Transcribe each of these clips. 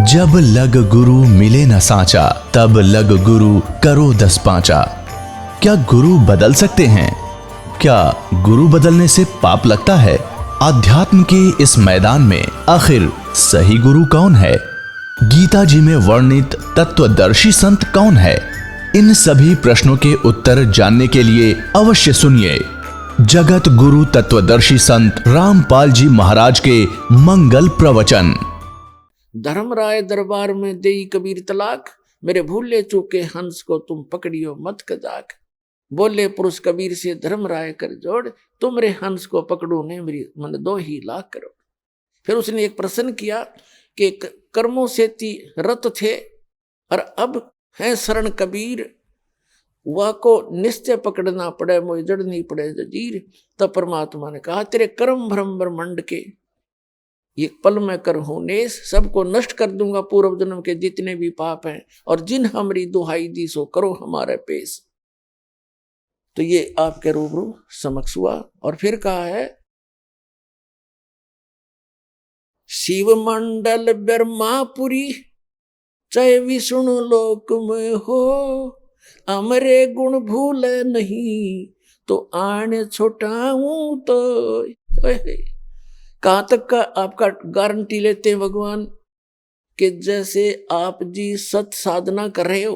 जब लग गुरु मिले न साचा, तब लग गुरु करो 10 पांचा। क्या गुरु बदल सकते हैं? क्या गुरु बदलने से पाप लगता है? अध्यात्म के इस मैदान में आखिर सही गुरु कौन है? गीता जी में वर्णित तत्वदर्शी संत कौन है? इन सभी प्रश्नों के उत्तर जानने के लिए अवश्य सुनिए जगत गुरु तत्वदर्शी संत रामपाल जी महाराज के मंगल प्रवचन। धर्मराय दरबार में देई कबीर तलाक, मेरे भूले चूके हंस को तुम पकड़ियो मत कजाक। बोले पुरुष कबीर से धर्मराय कर जोड़, तुमरे हंस को पकड़ो ने मेरी मन 2 ही लाख करो। फिर उसने एक प्रश्न किया कि कर्मों से ती रत थे और अब है शरण कबीर, वह को निश्चय पकड़ना पड़े, मोह जड़नी पड़े जजीर। तब परमात्मा ने कहा तेरे कर्म भ्रम ब्रह्मंड के एक पल में कर हूं नेस, सबको नष्ट कर दूंगा पूर्व जन्म के जितने भी पाप हैं, और जिन हमारी दुहाई दी सो करो हमारे पेश। तो ये आपके रूबरू समक्ष हुआ। और फिर कहा है शिव मंडल ब्रह्मापुरी चाहे विष्णु लोक में हो, अमरे गुण भूल नहीं तो आने छोटाऊं तो। कहां तक का आपका गारंटी लेते हैं भगवान कि जैसे आप जी सत साधना कर रहे हो,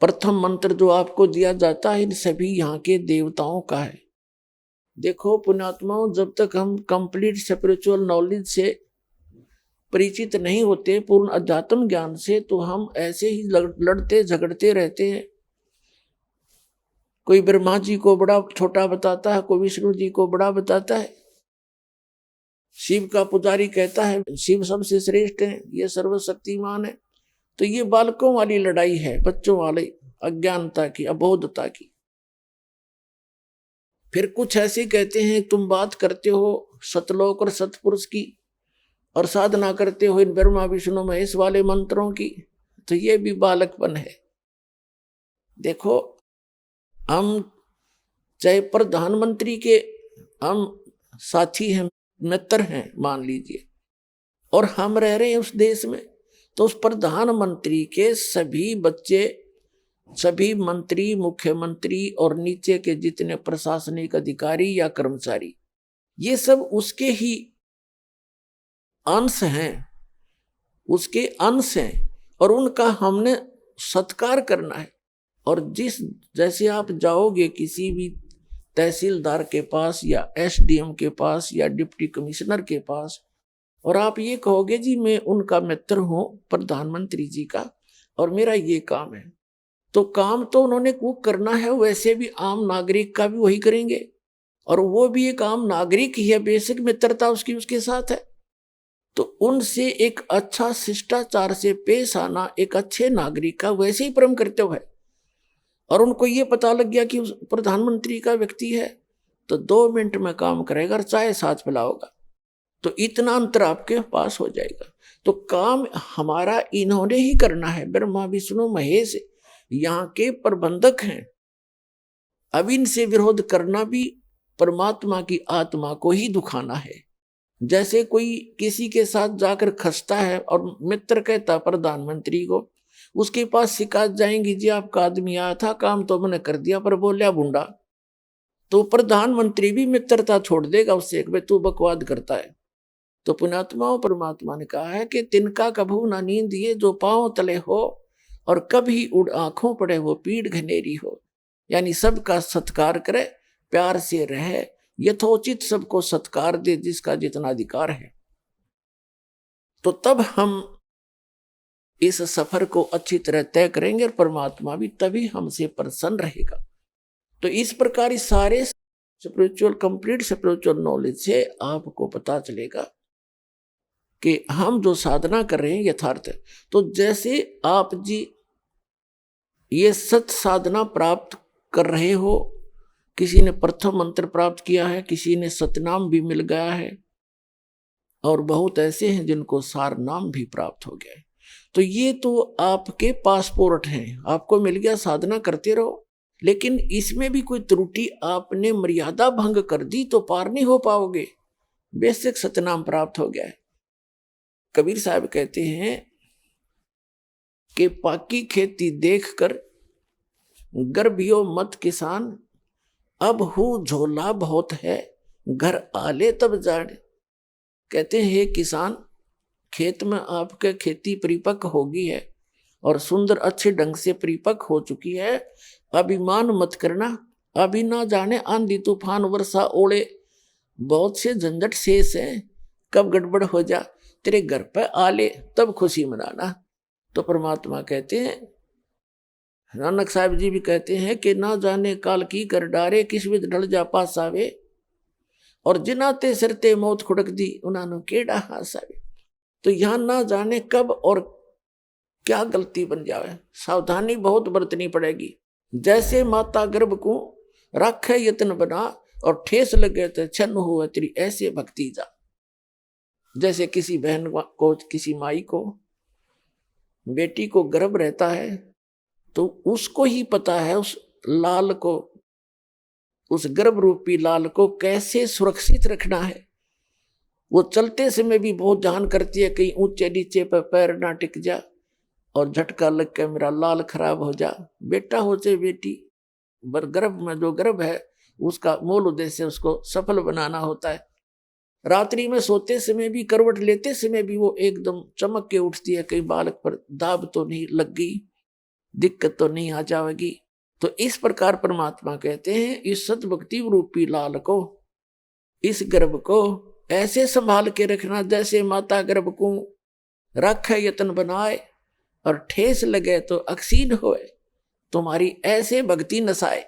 प्रथम मंत्र जो आपको दिया जाता है इन सभी यहाँ के देवताओं का है। देखो पुण्यात्माओं, जब तक हम कंप्लीट स्पिरिचुअल नॉलेज से परिचित नहीं होते, पूर्ण अध्यात्म ज्ञान से, तो हम ऐसे ही लड़ते झगड़ते रहते हैं। कोई ब्रह्मा जी को बड़ा छोटा बताता है, कोई विष्णु जी को बड़ा बताता है। शिव का पुजारी कहता है शिव सबसे श्रेष्ठ है, ये सर्वशक्तिमान है। तो ये बालकों वाली लड़ाई है, बच्चों वाली अज्ञानता की, अबोधता की। फिर कुछ ऐसे कहते हैं तुम बात करते हो सतलोक और सतपुरुष की और साधना करते हो इन ब्रह्मा विष्णु महेश वाले मंत्रों की, तो ये भी बालकपन है। देखो, हम चाहे प्रधानमंत्री के हम साथी हैं, मित्र हैं मान लीजिए, और हम रह रहे हैं उस देश में, तो उस प्रधानमंत्री के सभी बच्चे, सभी मंत्री, मुख्यमंत्री और नीचे के जितने प्रशासनिक अधिकारी या कर्मचारी, ये सब उसके ही अंश हैं, उसके अंश हैं, और उनका हमने सत्कार करना है। और जैसे आप जाओगे किसी भी तहसीलदार के पास या एसडीएम के पास या डिप्टी कमिश्नर के पास, और आप ये कहोगे जी मैं उनका मित्र हूं प्रधानमंत्री जी का और मेरा ये काम है, तो काम तो उन्होंने वो करना है, वैसे भी आम नागरिक का भी वही करेंगे, और वो भी एक आम नागरिक ही है, बेसिक मित्रता उसकी उसके साथ है। तो उनसे एक अच्छा शिष्टाचार से पेश आना एक अच्छे नागरिक का वैसे ही परम कर्तव्य है। और उनको ये पता लग गया कि प्रधानमंत्री का व्यक्ति है, तो 2 मिनट में काम करेगा और चाय साथ पिलाओगा, तो इतना अंतर आपके पास हो जाएगा। तो काम हमारा इन्होंने ही करना है, ब्रह्मा विष्णु महेश यहाँ के प्रबंधक हैं। अब इनसे विरोध करना भी परमात्मा की आत्मा को ही दुखाना है। जैसे कोई किसी के साथ जाकर खसता है और मित्र कहता प्रधानमंत्री को, उसके पास शिकायत जाएंगी जी आपका आदमी आया था, काम तो मैंने कर दिया पर बोलिया बुंडा, तो प्रधानमंत्री भी मित्रता छोड़ देगा उससे, भाई तू बकवाद करता है। तो पुण्यात्माओं, परमात्मा ने कहा है कि तिनका कभू ना नींद ये जो पांव तले हो, और कभी उड़ आंखों पड़े वो पीठ घनेरी हो। यानी सबका सत्कार करे, प्यार से रहे, यथोचित सबको सत्कार दे जिसका जितना अधिकार है। तो तब हम इस सफर को अच्छी तरह तय करेंगे और परमात्मा भी तभी हमसे प्रसन्न रहेगा। तो इस प्रकार इस सारे स्पिरिचुअल, कंप्लीट स्पिरिचुअल नॉलेज से आपको पता चलेगा कि हम जो साधना कर रहे हैं यथार्थ है। तो जैसे आप जी ये सत साधना प्राप्त कर रहे हो, किसी ने प्रथम मंत्र प्राप्त किया है, किसी ने सतनाम भी मिल गया है, और बहुत ऐसे हैं जिनको सार नाम भी प्राप्त हो गया है। तो ये तो आपके पासपोर्ट हैं, आपको मिल गया, साधना करते रहो। लेकिन इसमें भी कोई त्रुटि, आपने मर्यादा भंग कर दी तो पार नहीं हो पाओगे। बेसिक सतनाम प्राप्त हो गया है, कबीर साहब कहते हैं कि पाकी खेती देखकर गर्भियो मत किसान, अब हूँ झोला बहुत है घर आले तब जाड़। कहते हैं किसान, खेत में आपके खेती परिपक्व होगी है और सुंदर अच्छे ढंग से परिपक्व हो चुकी है। अभिमान मत करना, अभी ना जाने आंधी तूफान वर्षा ओले बहुत से झंझट शेष है, कब गड़बड़ हो जा तेरे घर पे आले तब खुशी मनाना। तो परमात्मा कहते हैं, नानक साहब जी भी कहते हैं कि ना जाने काल की कर डारे किस विध ढल जा पास आवे, और जिनाते सिरते मौत खुड़क दी उन्होंने केड़ा हास आवे। तो यहां ना जाने कब और क्या गलती बन जावे, सावधानी बहुत बरतनी पड़ेगी। जैसे माता गर्भ को राखे यत्न बना और ठेस लगे तो छन्न हुआ तेरी ऐसे भक्ति जा। जैसे किसी बहन को, किसी माई को, बेटी को गर्भ रहता है तो उसको ही पता है उस लाल को, उस गर्भ रूपी लाल को कैसे सुरक्षित रखना है। वो चलते समय भी बहुत ध्यान करती है कहीं ऊंचे नीचे पर पैर ना टिक जा और झटका लग के मेरा लाल खराब हो जा। बेटा हो चाहे बेटी, गर्भ में जो गर्भ है उसका मूल उद्देश्य उसको सफल बनाना होता है। रात्रि में सोते समय भी, करवट लेते समय भी वो एकदम चमक के उठती है, कहीं बालक पर दाब तो नहीं लग गई, दिक्कत तो नहीं आ जाएगी। तो इस प्रकार परमात्मा कहते हैं इस सतभक्ति रूपी लाल को, इस गर्भ को ऐसे संभाल के रखना जैसे माता गर्भ को रखे यत्न बनाए और ठेस लगे तो अक्सीन होए, तुम्हारी ऐसे भक्ति नसाए।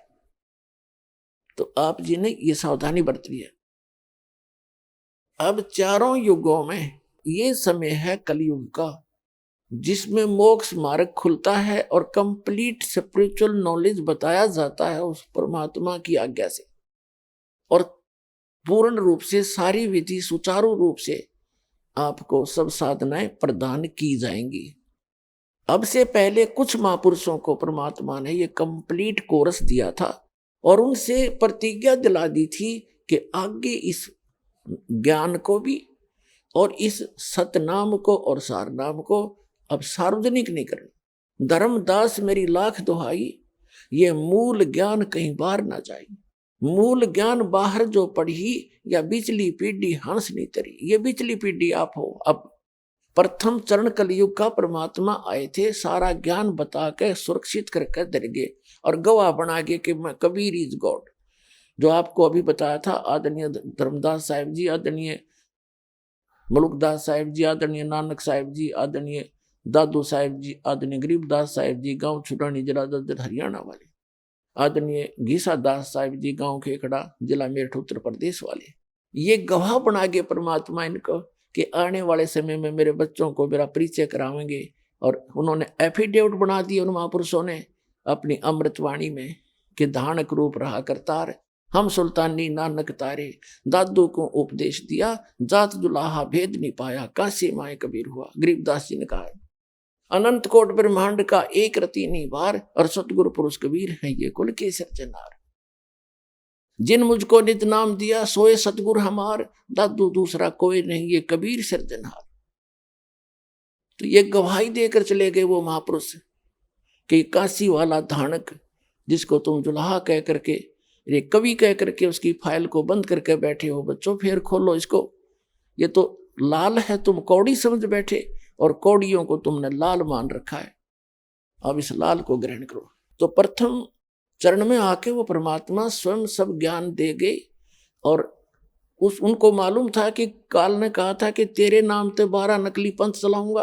तो आप जी ने ये सावधानी बरतनी है। अब चारों युगों में ये समय है कलयुग का, जिसमें मोक्ष मार्ग खुलता है और कंप्लीट स्पिरिचुअल नॉलेज बताया जाता है उस परमात्मा की आज्ञा से, और पूर्ण रूप से सारी विधि सुचारू रूप से आपको सब साधनाएं प्रदान की जाएंगी। अब से पहले कुछ महापुरुषों को परमात्मा ने ये कंप्लीट कोर्स दिया था और उनसे प्रतिज्ञा दिला दी थी कि आगे इस ज्ञान को भी और इस सतनाम को और सारनाम को अब सार्वजनिक नहीं करना। धर्मदास मेरी लाख दुहाई, ये मूल ज्ञान कहीं बाहर ना जाए। मूल ज्ञान बाहर जो पढ़ी या बिचली पीढ़ी हंस नहीं तरी, ये बिचली पीढ़ी आप हो। अब प्रथम चरण कलयुग का परमात्मा आए थे, सारा ज्ञान बता के सुरक्षित करके दर गए और गवाह बना गए कि मैं कबीर इज गॉड। जो आपको अभी बताया था, आदरणीय धर्मदास साहिब जी, आदरणीय मलुकदास साहिब जी, आदरणीय नानक साहिब जी, आदरणीय दादू साहिब जी, आदरणीय गरीबदास साहिब जी गांव छुटानी जिला ददर हरियाणा वाले, आदरणीय घीसा दास साहिब जी गांव खेखड़ा जिला मेरठ उत्तर प्रदेश वाले, ये गवाह बना गए परमात्मा इनको कि आने वाले समय में मेरे बच्चों को मेरा परिचय करावेंगे। और उन्होंने एफिडेविट बना दिए उन महापुरुषों ने अपनी अमृतवाणी में कि धानक रूप रहा करतार, हम सुल्तानी नानक तारे, दादू को उपदेश दिया जात जुलाहा भेद नहीं पाया, काशी माए कबीर हुआ। गरीबदास जी ने कहा अनंत कोट ब्रह्मांड का एक रति नहीं बार, और सतगुरु पुरुष कबीर है ये कुल के सिरजनार। जिन मुझको नित नाम दिया सोए सतगुरु हमार, दादू दूसरा कोई नहीं ये कबीर सिरजनार। तो ये गवाही देकर चले गए वो महापुरुष कि काशी वाला धानक जिसको तुम जुलाहा कह करके, ये कवि कह करके उसकी फाइल को बंद करके बैठे हो, बच्चों फिर खोलो इसको, ये तो लाल है, तुम कौड़ी समझ बैठे और कौड़ियों को तुमने लाल मान रखा है, अब इस लाल को ग्रहण करो। तो प्रथम चरण में आके वो परमात्मा स्वयं सब ज्ञान दे गए और उनको मालूम था कि काल ने कहा था कि तेरे नाम पे 12 नकली पंथ चलाऊंगा,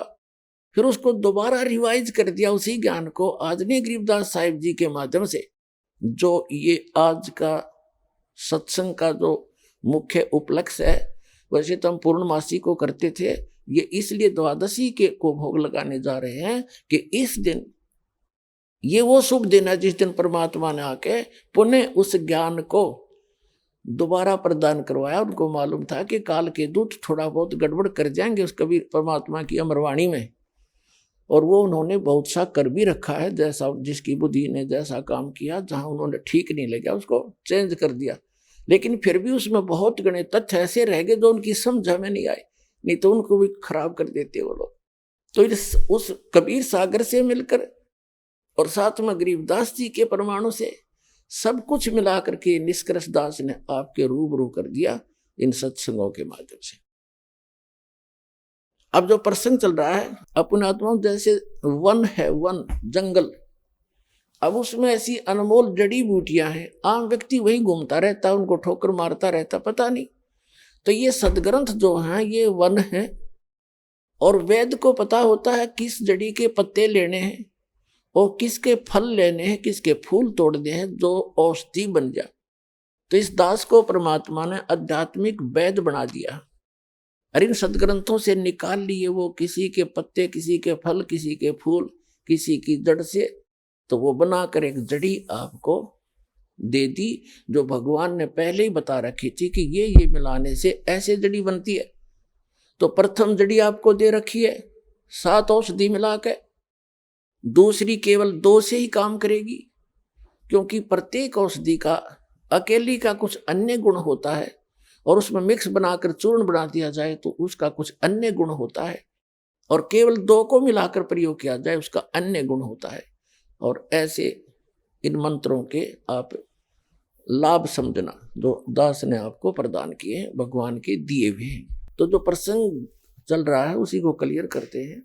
फिर उसको दोबारा रिवाइज कर दिया उसी ज्ञान को आदरणीय गरीबदास साहिब जी के माध्यम से। जो ये आज का सत्संग का जो मुख्य उपलक्ष्य है, वैसे तो हम पूर्णमासी को करते थे, ये इसलिए द्वादशी के को भोग लगाने जा रहे हैं कि इस दिन ये वो शुभ दिन है जिस दिन परमात्मा ने आके पुनः उस ज्ञान को दोबारा प्रदान करवाया। उनको मालूम था कि काल के दूत थोड़ा बहुत गड़बड़ कर जाएंगे उस कबीर परमात्मा की अमरवाणी में, और वो उन्होंने बहुत सा कर भी रखा है, जैसा जिसकी बुद्धि ने जैसा काम किया, जहां उन्होंने ठीक नहीं लगा उसको चेंज कर दिया, लेकिन फिर भी उसमें बहुत गणे तथ्य ऐसे रह गए जो उनकी समझ में नहीं आए। नहीं तो उनको भी खराब कर देते वो लोग। तो उस कबीर सागर से मिलकर और साथ में गरीबदास जी के परमाणु से सब कुछ मिला करके निष्कर्ष दास ने आपके रूबरू कर दिया इन सत्संगों के माध्यम से। अब जो प्रसंग चल रहा है अपने आत्मा जैसे वन है, वन जंगल, अब उसमें ऐसी अनमोल जड़ी बूटियां हैं, आम व्यक्ति वही घूमता रहता, उनको ठोकर मारता रहता, पता नहीं। तो ये सदग्रंथ जो हैं ये वन है, और वेद को पता होता है किस जड़ी के पत्ते लेने हैं और किसके फल लेने हैं, किसके फूल तोड़ने हैं जो औषधि बन जाए। तो इस दास को परमात्मा ने आध्यात्मिक वैद बना दिया और इन सदग्रंथों से निकाल लिए वो किसी के पत्ते, किसी के फल, किसी के फूल, किसी की जड़ से, तो वो बनाकर एक जड़ी आपको दे दी जो भगवान ने पहले ही बता रखी थी कि ये मिलाने से ऐसे जड़ी बनती है। तो प्रथम जड़ी आपको दे रखी है 7 औषधि मिला के, दूसरी केवल 2 से ही काम करेगी, क्योंकि प्रत्येक औषधि का अकेली का कुछ अन्य गुण होता है और उसमें मिक्स बनाकर चूर्ण बना दिया जाए तो उसका कुछ अन्य गुण होता है, और केवल 2 को मिलाकर प्रयोग किया जाए उसका अन्य गुण होता है। और ऐसे इन मंत्रों के आप लाभ समझना जो दास ने आपको प्रदान किए हैं, भगवान के दिए हुए हैं। तो जो प्रसंग चल रहा है उसी को क्लियर करते हैं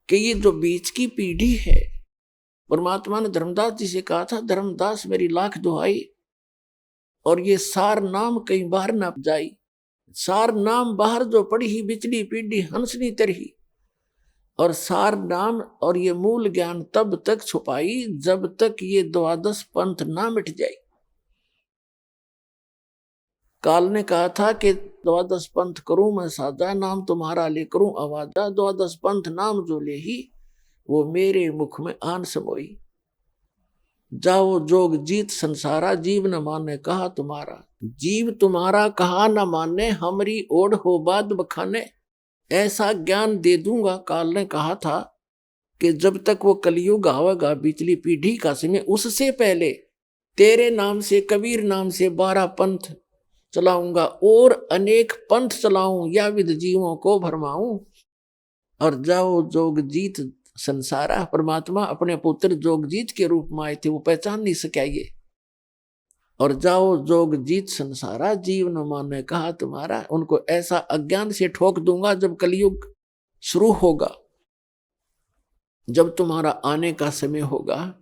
कि ये जो बीच की पीढ़ी है, परमात्मा ने धर्मदास जी से कहा था, धर्मदास मेरी लाख दुहाई और ये सार नाम कहीं बाहर ना जाई, सार नाम बाहर जो पड़ी ही बिचली पीढ़ी हंसनी तरही, और सार नाम और ये मूल ज्ञान तब तक छुपाई जब तक ये 12 पंथ ना मिट जाए। काल ने कहा था कि 12 पंथ करूं मैं साजा, नाम तुम्हारा ले करूं आवाजा, 12 पंथ नाम जो ले ही वो मेरे मुख में आन समोई। जाओ जोग जीत संसारा, जीव न माने कहा तुम्हारा, जीव तुम्हारा कहा न माने, हमारी ओढ़ हो बाद बखाने। ऐसा ज्ञान दे दूंगा, काल ने कहा था कि जब तक वो कलयुग आवेगा बिचली पीढ़ी का समय, उससे पहले तेरे नाम से, कबीर नाम से 12 पंथ चलाऊंगा और अनेक पंथ चलाऊं, या विद जीवों को भरमाऊं। और जाओ जोग जीत संसारा, परमात्मा अपने पुत्र जोगजीत के रूप में आए थे, वो पहचान नहीं सके ये। और जाओ जोग जीत संसारा, जीव न माने कहा तुम्हारा, उनको ऐसा अज्ञान से ठोक दूंगा जब कलयुग शुरू होगा, जब तुम्हारा आने का समय होगा,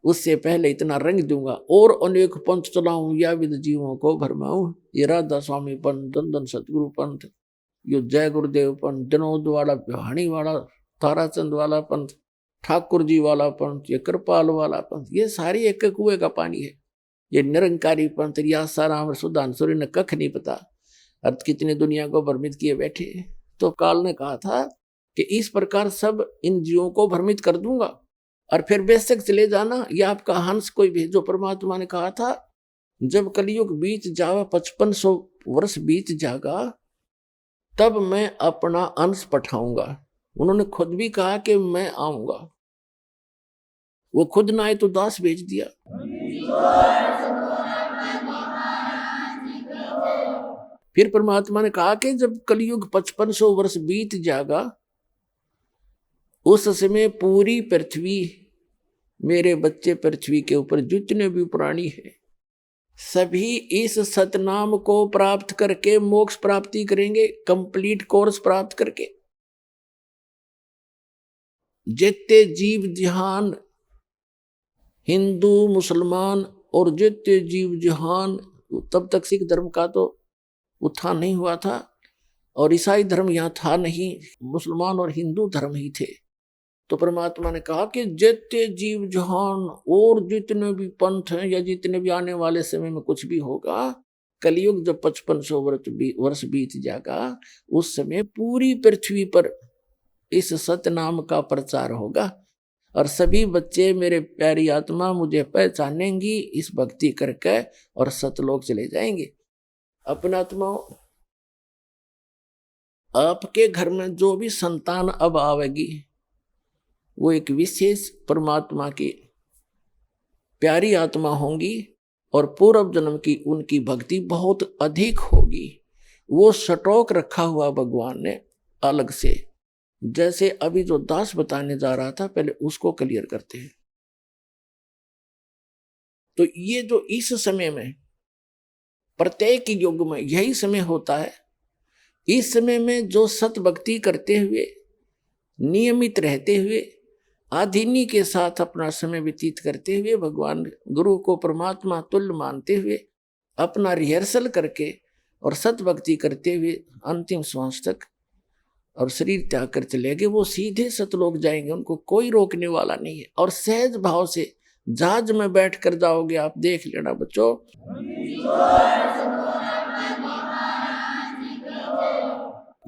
उससे पहले इतना रंग दूंगा और अनेक पंथ चलाऊं, या विद जीवों को भरमाऊं। ये राधा स्वामी पंथ, दंदन सतगुरु पंथ, यो जय गुरुदेव पंथ, जनोद वाला, बिहाणी वाला, ताराचंद वाला पंथ, ठाकुर जी वाला पंथ, ये कृपाल वाला पंथ, ये सारी एक कुएं का पानी है। ये निरंकारी पंथ, साराम सुधांसुरी ने कख नहीं पता, अर्थ कितने दुनिया को भ्रमित किए बैठे। तो काल ने कहा था कि इस प्रकार सब इन जीवों को भ्रमित कर दूंगा और फिर बेशक चले जाना, या आपका हंस कोई भेजो। परमात्मा ने कहा था जब कलयुग बीत जावे, 5500 वर्ष बीत जाएगा, तब मैं अपना अंश पठाऊंगा। उन्होंने खुद भी कहा कि मैं आऊंगा, वो खुद ना आए तो दास भेज दिया। फिर परमात्मा ने कहा कि जब कलयुग 5500 वर्ष बीत जाएगा, उस समय पूरी पृथ्वी, मेरे बच्चे पृथ्वी के ऊपर जितने भी प्राणी हैं, सभी इस सतनाम को प्राप्त करके मोक्ष प्राप्ति करेंगे, कंप्लीट कोर्स प्राप्त करके। जितने जीव जहान, हिंदू मुसलमान और जितने जीव जहान, तब तक सिख धर्म का तो उत्थान नहीं हुआ था और ईसाई धर्म यहाँ था नहीं, मुसलमान और हिंदू धर्म ही थे। तो परमात्मा ने कहा कि जितने जीव जहान और जितने भी पंथ हैं या जितने भी आने वाले समय में कुछ भी होगा, कलयुग जब 5500 वर्ष बीत जाएगा, उस समय पूरी पृथ्वी पर इस सतनाम का प्रचार होगा और सभी बच्चे मेरे प्यारी आत्मा मुझे पहचानेंगी इस भक्ति करके और सतलोक चले जाएंगे। अपना आत्माओं, आपके घर में जो भी संतान अब आवेगी वो एक विशेष परमात्मा की प्यारी आत्मा होंगी और पूर्व जन्म की उनकी भक्ति बहुत अधिक होगी वो स्टॉक रखा हुआ भगवान ने अलग से। जैसे अभी जो दास बताने जा रहा था, पहले उसको क्लियर करते हैं। तो ये जो इस समय में, प्रत्येक युग में यही समय होता है। इस समय में जो सत भक्ति करते हुए, नियमित रहते हुए, आधीनी के साथ अपना समय व्यतीत करते हुए, भगवान गुरु को परमात्मा तुल्य मानते हुए, अपना रिहर्सल करके और सत भक्ति करते हुए अंतिम श्वास तक और शरीर त्याग कर चले गए, वो सीधे सतलोक जाएंगे, उनको कोई रोकने वाला नहीं है। और सहज भाव से जहाज में बैठ कर जाओगे आप, देख लेना बच्चों।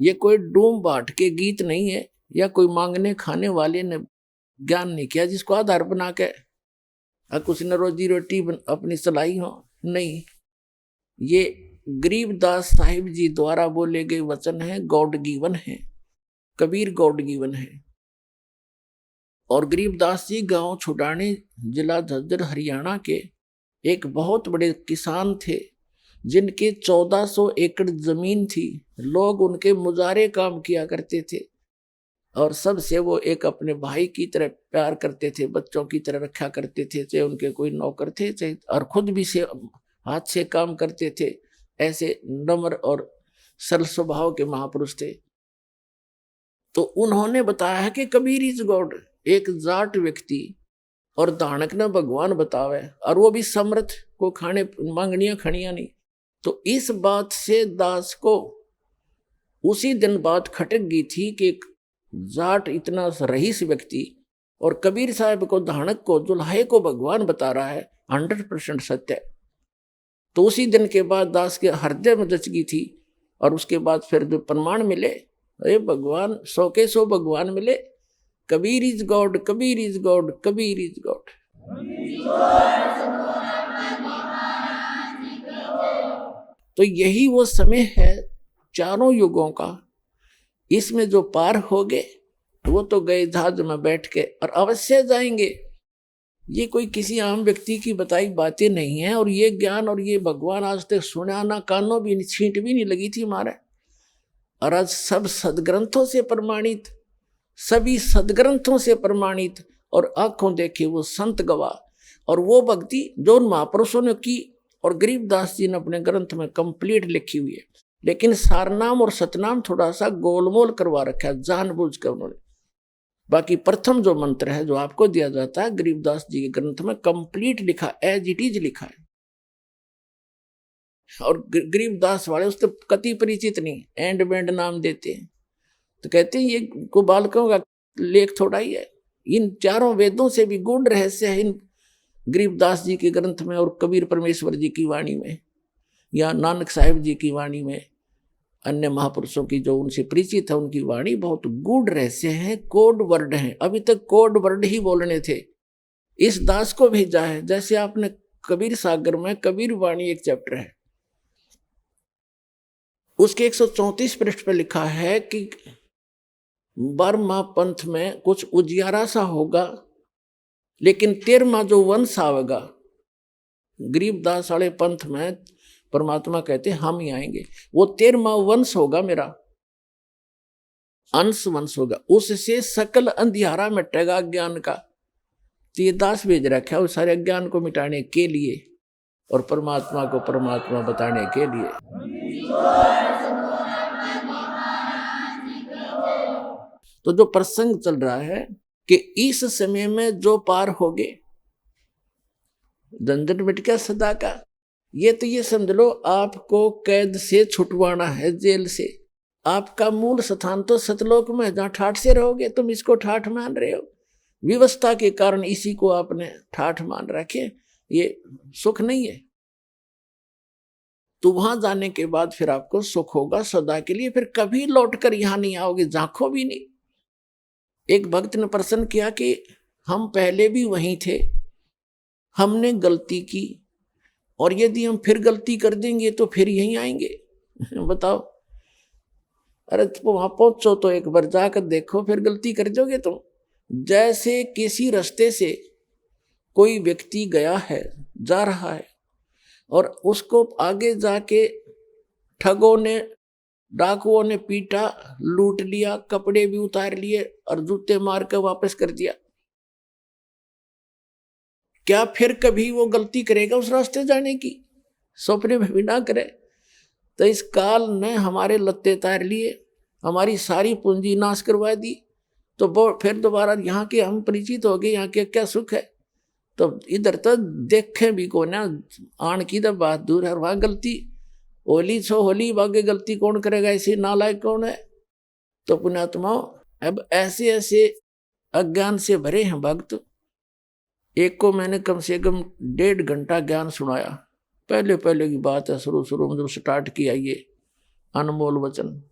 ये कोई डूम बाट के गीत नहीं है, या कोई मांगने खाने वाले ने ज्ञान नहीं किया जिसको आधार बना के कुछ न रोजी रोटी अपनी चलाई हो, नहीं। ये गरीबदास साहिब जी द्वारा बोले गए वचन है, गॉड गिवन है, कबीर गॉड गिवन है। और गरीबदास जी गांव छुटाने, जिला झज्जर, हरियाणा के एक बहुत बड़े किसान थे, जिनके 1400 एकड़ जमीन थी। लोग उनके मुजारे काम किया करते थे और सबसे वो एक अपने भाई की तरह प्यार करते थे, बच्चों की तरह रखा करते थे, चाहे उनके कोई नौकर थे, चाहे, और खुद भी से हाथ से काम करते थे। ऐसे नम्र और सरल स्वभाव के महापुरुष थे। तो उन्होंने बताया है कि कबीर इज गॉड। एक जाट व्यक्ति और दानक न भगवान बतावे, और वो भी समर्थ को खाने मांगनिया खड़िया नहीं। तो इस बात से दास को उसी दिन बात खटक गई थी कि एक जाट इतना रईस व्यक्ति और कबीर साहब को, दानक को, दुल्हे को भगवान बता रहा है, 100% सत्य है। तो उसी दिन के बाद दास के हृदय में जच गई थी। और उसके बाद फिर जो प्रमाण मिले, अरे भगवान 100 के 100 भगवान मिले। Kabir is God, Kabir is God, Kabir is God. तो यही वो समय है चारों युगों का। इसमें जो पार हो गए वो तो गए जहाज में बैठ के, और अवश्य जाएंगे। ये कोई किसी आम व्यक्ति की बताई बातें नहीं है। और ये ज्ञान और ये भगवान आज तक सुना ना, कानों भी छींट भी नहीं लगी थी हमारे। और आज सब सदग्रंथों से प्रमाणित, सभी सदग्रंथों से प्रमाणित, और आंखों देखे वो संत गवाह। और वो भक्ति जो उन महापुरुषों ने की, और गरीबदास जी ने अपने ग्रंथ में कंप्लीट लिखी हुई है। लेकिन सारनाम और सतनाम थोड़ा सा गोलमोल करवा रखा है जानबूझ कर उन्होंने। बाकी प्रथम जो मंत्र है जो आपको दिया जाता है, गरीबदास जी के ग्रंथ में कंप्लीट लिखा, एज इट इज लिखा है। और गरीबदास वाले उससे कति परिचित नहीं, एंड बैंड नाम देते हैं। तो कहते हैं ये को बालकों का लेख थोड़ा ही है। इन चारों वेदों से भी गूढ़ रहस्य है इन गरीबदास जी के ग्रंथ में, और कबीर परमेश्वर जी की वाणी में, या नानक साहिब जी की वाणी में, अन्य महापुरुषों की जो उनसे परिचित है उनकी वाणी बहुत गूढ़ रहस्य है, कोड वर्ड हैं। अभी तक कोड वर्ड ही बोलने थे। इस दास को भेजा है। जैसे आपने कबीर सागर में कबीर वाणी एक चैप्टर है, उसके 134 पृष्ठ पर लिखा है कि 12वां पंथ में कुछ उजियारा सा होगा, लेकिन 13वां जो वंश आवेगा, गरीबदास वाले पंथ में परमात्मा कहते हम ही आएंगे, वो 13वां वंश होगा, मेरा अंश वंश होगा, उससे सकल अंधियारा मिटेगा ज्ञान का। तो ये दास भेज रखा है उस सारे अज्ञान को मिटाने के लिए और परमात्मा को परमात्मा बताने के लिए। तो जो प्रसंग चल रहा है कि इस समय में जो पार हो गए, झंझट मिट गया सदा का। ये तो ये समझ लो आपको कैद से छुटवाना है, जेल से। आपका मूल स्थान तो सतलोक में, जहां ठाठ से रहोगे। तुम इसको ठाठ मान रहे हो, व्यवस्था के कारण इसी को आपने ठाठ मान रखे, ये सुख नहीं है। तो वहां जाने के बाद फिर आपको सुख होगा सदा के लिए, फिर कभी लौटकर यहां नहीं आओगे, झांको भी नहीं। एक भक्त ने प्रश्न किया कि हम पहले भी वहीं थे, हमने गलती की, और यदि हम फिर गलती कर देंगे तो फिर यहीं आएंगे। बताओ। अरे वहां पहुंचो तो एक बार जाकर देखो, फिर गलती कर दोगे तुम। जैसे किसी रास्ते से कोई व्यक्ति गया है, जा रहा है, और उसको आगे जाके ठगों ने डाकुओं ने पीटा, लूट लिया, कपड़े भी उतार लिए और जूते मार कर वापस कर दिया। क्या फिर कभी वो गलती करेगा उस रास्ते जाने की? सपने में भी ना करे। तो इस काल ने हमारे लत्ते तार लिए, हमारी सारी पूंजी नाश करवा दी। तो फिर दोबारा यहाँ के हम परिचित हो गए, यहाँ के क्या सुख है। तो इधर तो देखे भी को ना, आण की तो बात दूर है, वहां गलती होली छो होली बागे गलती कौन करेगा, ऐसे नालायक कौन है। तो पुण्यात्माओं, अब ऐसे ऐसे अज्ञान से भरे हैं भक्त। एक को मैंने कम से कम 1.5 घंटा ज्ञान सुनाया। पहले पहले की बात है, शुरू में जब स्टार्ट किया ये अनमोल वचन,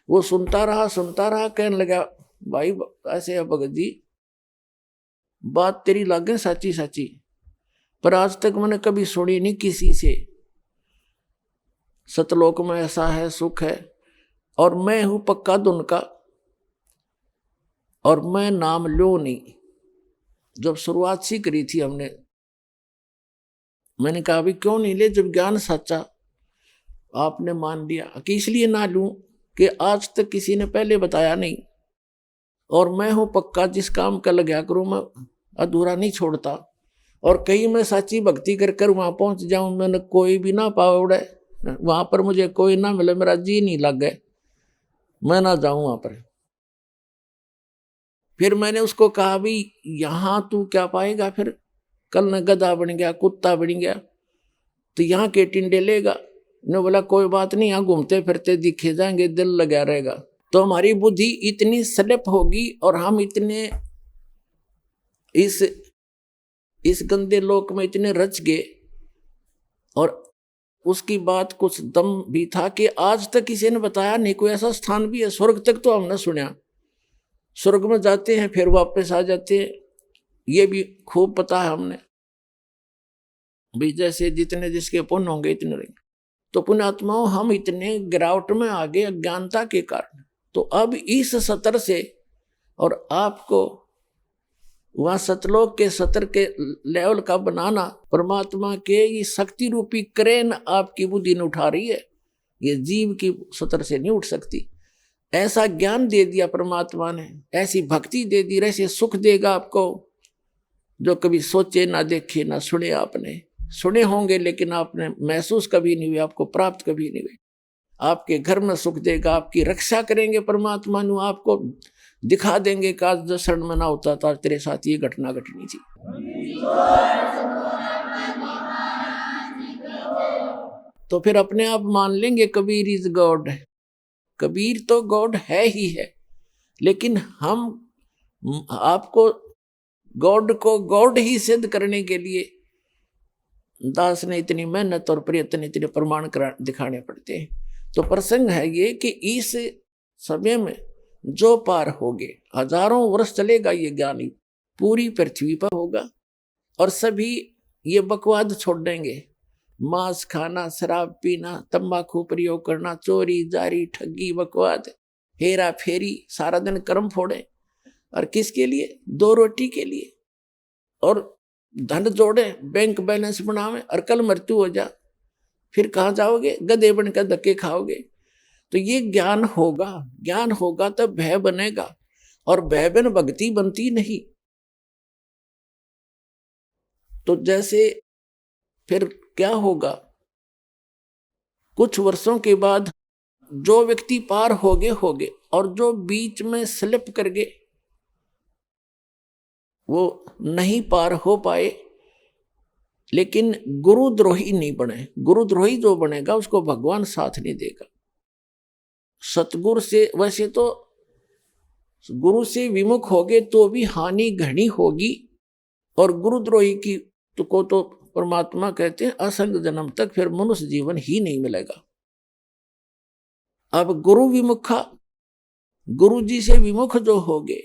वो सुनता रहा, कहने लगा भाई ऐसे है भगत जी, बात तेरी लागे सच्ची सच्ची, पर आज तक मैंने कभी सुनी नहीं किसी से। सतलोक में ऐसा है, सुख है, और मैं हूं पक्का धुन का, और मैं नाम लो नहीं। जब शुरुआत सी करी थी हमने, मैंने कहा अभी क्यों नहीं ले, जब ज्ञान सच्चा आपने मान लिया कि इसलिए ना लूं कि आज तक किसी ने पहले बताया नहीं, और मैं हूं पक्का जिस काम का लगा करूं मैं अधूरा नहीं छोड़ता। और कहीं मैं सच्ची भक्ति कर वहां पहुंच जाऊं, मैंने कोई भी ना पावे उड़े, वहां पर मुझे कोई ना मिले, मेरा जी नहीं लग गए, मैं ना जाऊं वहां पर। फिर मैंने उसको कहा भी यहां तू क्या पाएगा, फिर कल न गधा बन गया, कुत्ता बन गया, तो यहाँ के टिंडे लेगा। ने बोला कोई बात नहीं, यहाँ घूमते फिरते दिखे जाएंगे, दिल लगा रहेगा। तो हमारी बुद्धि इतनी स्लिप होगी और हम इतने इस गंदे लोक में इतने रच गए। और उसकी बात कुछ दम भी था कि आज तक किसी ने बताया नहीं, कोई ऐसा स्थान भी है। स्वर्ग तक तो हमने सुना, स्वर्ग में जाते हैं फिर वापस आ जाते हैं, ये भी खूब पता है हमने भी, जैसे जितने जिसके पुण्य होंगे इतने रहेंगे। तो पुण्यात्माओं, हम इतने गिरावट में आ गए अज्ञानता के कारण। तो अब इस सतर से, और आपको वहां सतलोक के सतर के लेवल का बनाना, परमात्मा के ये शक्ति रूपी क्रेन आपकी बुद्धि ने उठा रही है, ये जीव की सतर से नहीं उठ सकती। ऐसा ज्ञान दे दिया परमात्मा ने, ऐसी भक्ति दे दी, ऐसे सुख देगा आपको जो कभी सोचे ना देखे ना सुने। आपने सुने होंगे लेकिन आपने महसूस कभी नहीं हुए, आपको प्राप्त कभी नहीं हुए। आपके घर में सुख देगा, आपकी रक्षा करेंगे परमात्मा नु, आपको दिखा देंगे कि आज जो शरण में ना होता था तेरे साथ ये घटना घटनी थी। तो फिर अपने आप मान लेंगे कबीर इज गॉड। कबीर तो गॉड है ही है, लेकिन हम आपको गॉड को गॉड ही सिद्ध करने के लिए दास ने इतनी मेहनत और प्रयत्न, इतने प्रमाण दिखाने पड़ते हैं। तो प्रसंग है ये कि इस समय में जो पार होगे, हजारों वर्ष चलेगा ये ज्ञानी, पूरी पृथ्वी पर होगा, और सभी ये बकवाद छोड़ देंगे। मांस खाना, शराब पीना, तंबाकू प्रयोग करना, चोरी जारी ठगी बकवाद हेरा फेरी, सारा दिन कर्म फोड़े, और किसके लिए? 2 रोटी के लिए। और धन जोड़े, बैंक बैलेंस बनावे, और कल मृत्यु हो जा, फिर कहाँ जाओगे? गधे बनकर धक्के खाओगे। तो ये ज्ञान होगा, ज्ञान होगा तब भय बनेगा, और भय बिन भक्ति बनती नहीं। तो जैसे फिर क्या होगा, कुछ वर्षों के बाद जो व्यक्ति पार होगे, और जो बीच में स्लिप कर गए वो नहीं पार हो पाए, लेकिन गुरुद्रोही नहीं बने। गुरुद्रोही जो बनेगा उसको भगवान साथ नहीं देगा। सतगुरु से, वैसे तो गुरु से विमुख होगे तो भी हानि घनी होगी, और गुरुद्रोही की को तो परमात्मा कहते हैं असंग जन्म तक फिर मनुष्य जीवन ही नहीं मिलेगा। अब गुरु विमुखा, गुरु जी से विमुख जो होगे,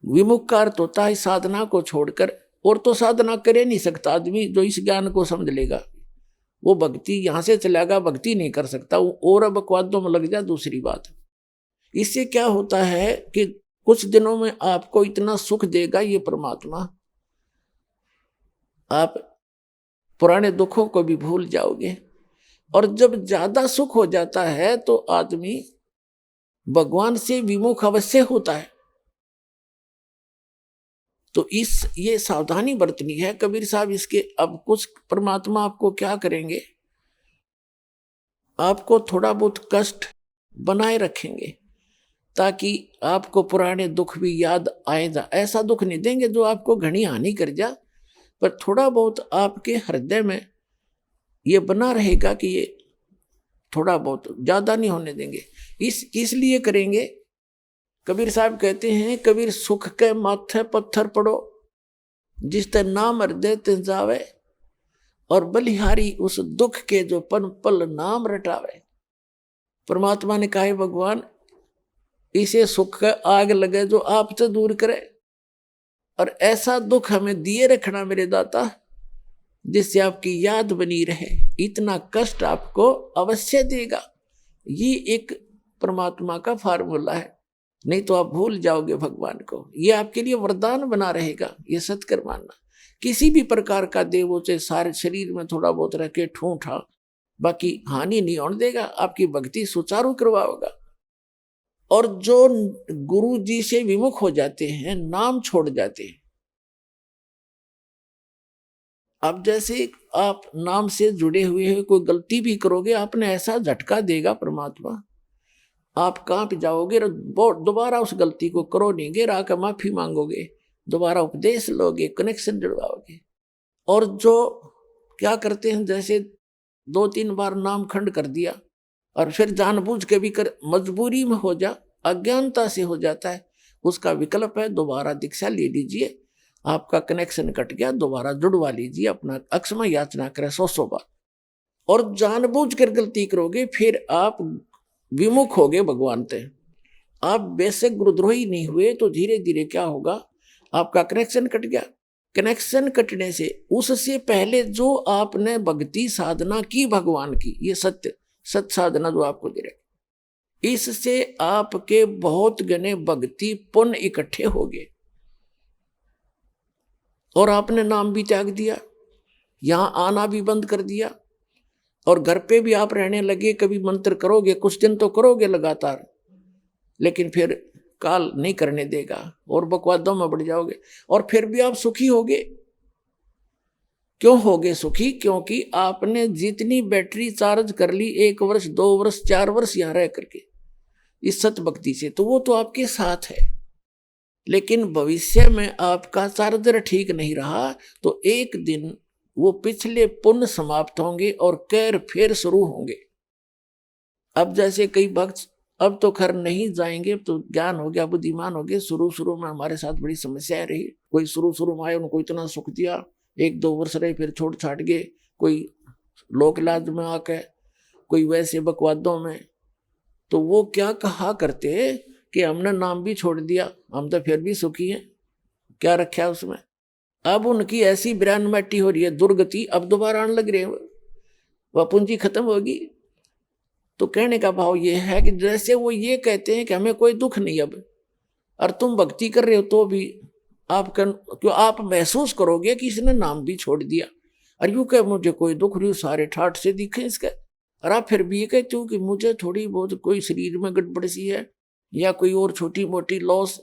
विमुख का अर्थ होता है साधना को छोड़कर, और तो साधना करे नहीं सकता आदमी जो इस ज्ञान को समझ लेगा। वो भक्ति यहां से चलेगा, भक्ति नहीं कर सकता, और अब बकवादों में लग जाए दूसरी बात। इससे क्या होता है कि कुछ दिनों में आपको इतना सुख देगा ये परमात्मा, आप पुराने दुखों को भी भूल जाओगे। और जब ज्यादा सुख हो जाता है तो आदमी भगवान से विमुख अवश्य होता है। तो ये सावधानी बरतनी है कबीर साहब इसके। अब कुछ परमात्मा आपको क्या करेंगे, आपको थोड़ा बहुत कष्ट बनाए रखेंगे ताकि आपको पुराने दुख भी याद आए जा। ऐसा दुख नहीं देंगे जो आपको घनी हानि कर जा, पर थोड़ा बहुत आपके हृदय में ये बना रहेगा कि ये थोड़ा बहुत, ज्यादा नहीं होने देंगे। इसलिए करेंगे। कबीर साहब कहते हैं, कबीर सुख के माथे पत्थर पड़ो, जिस ते नाम हृदय ते जावे, और बलिहारी उस दुख के जो पल पल नाम रटावे। परमात्मा ने कहा है भगवान इसे सुख का आग लगे जो आपसे दूर करे, और ऐसा दुख हमें दिए रखना मेरे दाता जिससे आपकी याद बनी रहे। इतना कष्ट आपको अवश्य देगा। ये एक परमात्मा का फार्मूला है, नहीं तो आप भूल जाओगे भगवान को। ये आपके लिए वरदान बना रहेगा। ये सत्कर मानना, किसी भी प्रकार का देवों से सारे शरीर में थोड़ा बहुत रह के ठूठा, बाकी हानि नहीं होने देगा, आपकी भक्ति सुचारू करवाओगा। और जो गुरु जी से विमुख हो जाते हैं, नाम छोड़ जाते हैं, अब जैसे आप नाम से जुड़े हुए हैं, कोई गलती भी करोगे आपने ऐसा झटका देगा परमात्मा, आप कांप जाओगे, दोबारा उस गलती को करो नहीं, गिर आकर माफी मांगोगे, दोबारा उपदेश लोगे, कनेक्शन जुड़वाओगे। और जो क्या करते हैं, जैसे 2-3 बार नाम खंड कर दिया और फिर जानबूझ के भी कर, मजबूरी में हो जा, अज्ञानता से हो जाता है, उसका विकल्प है दोबारा दीक्षा ले लीजिए, आपका कनेक्शन कट गया, दोबारा जुड़वा लीजिए, अपना अक्षमा याचना करें 100 बार। और जानबूझ कर गलती करोगे फिर आप विमुख होगे भगवान से। आप बेशक गुरुद्रोही नहीं हुए तो धीरे धीरे क्या होगा, आपका कनेक्शन कट गया। कनेक्शन कटने से उससे पहले जो आपने भक्ति साधना की भगवान की, ये सत्य साधना जो आपको दे रहे, इससे आपके बहुत गने भक्ति पुण्य इकट्ठे हो गए और आपने नाम भी त्याग दिया, यहां आना भी बंद कर दिया, और घर पे भी आप रहने लगे। कभी मंत्र करोगे, कुछ दिन तो करोगे लगातार, लेकिन फिर काल नहीं करने देगा और बकवादों में बढ़ जाओगे, और फिर भी आप सुखी होगे। क्यों होगे सुखी? क्योंकि आपने जितनी बैटरी चार्ज कर ली 1 वर्ष 2 वर्ष 4 वर्ष यहां रह करके इस सत भक्ति से, तो वो तो आपके साथ है। लेकिन भविष्य में आपका चार्जर ठीक नहीं रहा तो एक दिन वो पिछले पुण्य समाप्त होंगे और कैर फिर शुरू होंगे। अब जैसे कई भक्त अब तो खैर नहीं जाएंगे, तो ज्ञान हो गया, बुद्धिमान हो गए। शुरू में हमारे साथ बड़ी समस्याएं रही। कोई शुरू में आए, उनको इतना सुख दिया, 1-2 वर्ष रहे, फिर छोड़ छाट गए। कोई लोक लाज में आके, कोई वैसे बकवादों में। तो वो क्या कहा करते कि हमने नाम भी छोड़ दिया, हम तो फिर भी सुखी हैं, क्या रखा उसमें। अब उनकी ऐसी बिरान मट्टी हो रही है, दुर्गति, अब दोबारा आने लग रहे हैं, वह पूंजी खत्म होगी। तो कहने का भाव ये है कि जैसे वो ये कहते हैं कि हमें कोई दुख नहीं अब, और तुम भक्ति कर रहे हो तो भी क्यों आप महसूस करोगे कि इसने नाम भी छोड़ दिया, और यूं कह मुझे कोई दुख नहीं, सारे ठाठ से दिखे इसका। और आप फिर भी ये कहते हो कि मुझे थोड़ी बहुत कोई शरीर में गड़बड़ सी है या कोई और छोटी मोटी लॉस,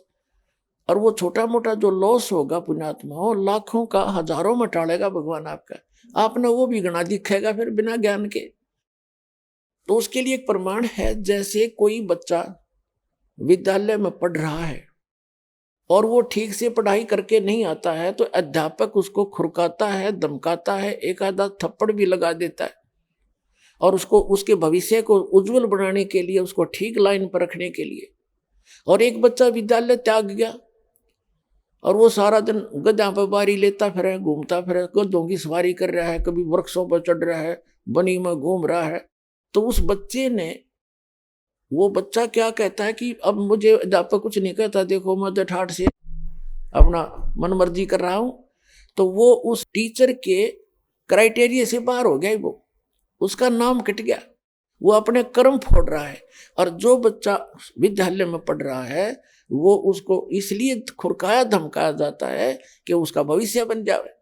और वो छोटा मोटा जो लॉस होगा पुण्यात्मा हो, लाखों का हजारों में टालेगा भगवान आपका, आपने वो भी गणा दिखेगा फिर बिना ज्ञान के। तो उसके लिए एक प्रमाण है, जैसे कोई बच्चा विद्यालय में पढ़ रहा है और वो ठीक से पढ़ाई करके नहीं आता है, तो अध्यापक उसको खुरकाता है, धमकाता है, एक आधा थप्पड़ भी लगा देता है, और उसको उसके भविष्य को उज्जवल बनाने के लिए, उसको ठीक लाइन पर रखने के लिए। और एक बच्चा विद्यालय त्याग गया और वो सारा दिन गधा पर बारी लेता फिरे, घूमता फिरे, गधों की सवारी कर रहा है, कभी वृक्षों पर चढ़ रहा है, बनी में घूम रहा है। तो उस बच्चे ने, वो बच्चा क्या कहता है कि अब मुझे अध्यापक कुछ नहीं कहता, देखो मैं तो ठाठ से अपना मन मर्जी कर रहा हूं। तो वो उस टीचर के क्राइटेरिया से बाहर हो गया, वो उसका नाम कट गया, वो अपने कर्म फोड़ रहा है। और जो बच्चा विद्यालय में पढ़ रहा है वो उसको इसलिए खुरकाया धमकाया जाता है कि उसका भविष्य बन जाए।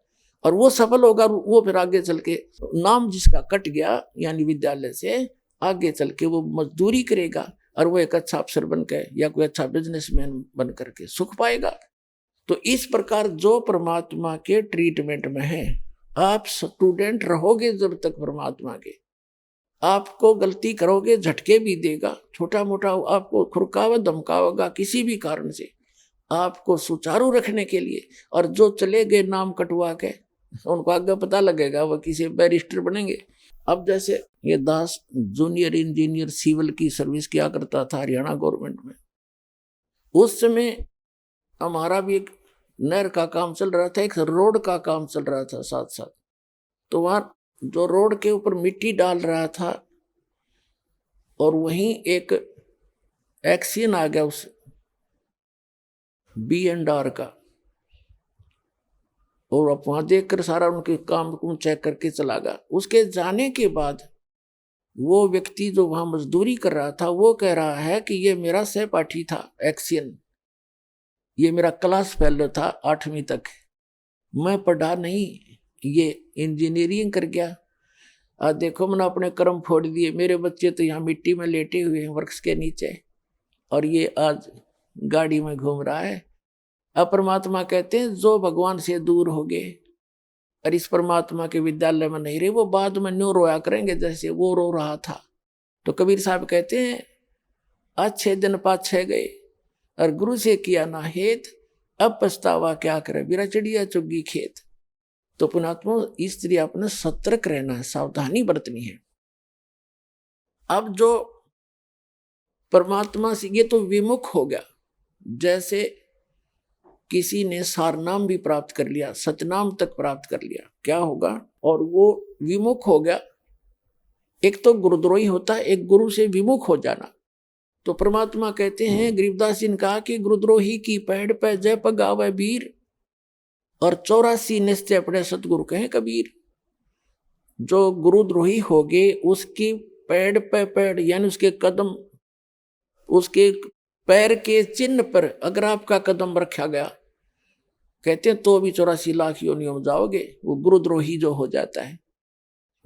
और वो सफल होगा, वो फिर आगे चल के नाम जिसका कट गया यानी विद्यालय से, आगे चल के वो मजदूरी करेगा और वो एक अच्छा अफसर बन के या कोई अच्छा बिजनेसमैन बन करके सुख पाएगा। तो इस प्रकार जो परमात्मा के ट्रीटमेंट में है, आप स्टूडेंट रहोगे जब तक परमात्मा के, आपको गलती करोगे झटके भी देगा, छोटा मोटा आपको खुरकावा धमकावेगा किसी भी कारण से, आपको सुचारू रखने के लिए। और जो चले गए नाम कटवा के, उनको आगे पता लगेगा वो किसी बैरिस्टर बनेंगे। अब जैसे ये दास जूनियर इंजीनियर सिविल की सर्विस किया करता था हरियाणा गवर्नमेंट में, उस समय हमारा भी एक नहर का काम चल रहा था, एक रोड का काम चल रहा था साथ साथ। तो वहां जो रोड के ऊपर मिट्टी डाल रहा था और वहीं एक एक्सीडेंट आ गया उस B&R का, और अब वहां देखकर सारा उनके काम को चेक करके चला गया। उसके जाने के बाद वो व्यक्ति जो वहां मजदूरी कर रहा था वो कह रहा है कि ये मेरा सहपाठी था एक्सियन, ये मेरा क्लास फेलो था 8वीं तक, मैं पढ़ा नहीं, ये इंजीनियरिंग कर गया। आज देखो मैंने अपने कर्म फोड़ दिए, मेरे बच्चे तो यहाँ मिट्टी में लेटे हुए हैं वृक्ष के नीचे, और ये आज गाड़ी में घूम रहा है। अब परमात्मा कहते हैं जो भगवान से दूर हो गए और इस परमात्मा के विद्यालय में नहीं रहे, वो बाद में न्यू रोया करेंगे जैसे वो रो रहा था। तो कबीर साहब कहते हैं अच्छे दिन पाछे गए और गुरु से किया ना हेत, अब पछतावा क्या करे बिरा चिड़िया चुगी खेत। तो पुणात्मा इस तरह अपने सतर्क रहना है, सावधानी बरतनी है। अब जो परमात्मा से ये तो विमुख हो गया, जैसे किसी ने सारनाम भी प्राप्त कर लिया, सतनाम तक प्राप्त कर लिया, क्या होगा? और वो विमुख हो गया। एक तो गुरुद्रोही होता है, एक गुरु से विमुख हो जाना। तो परमात्मा कहते हैं, गरीबदास जी ने कहा कि गुरुद्रोही की पैड़ पे जय पगावे वीर, और 84 निश्चय पड़े सतगुरु कहे कबीर। जो गुरुद्रोही हो गए उसकी पैड़ पे पैड़ यानी उसके कदम, उसके पैर के चिन्ह पर अगर आपका कदम रखा गया, कहते हैं तो भी 84 लाख योनियों में जाओगे। वो गुरुद्रोही जो हो जाता है।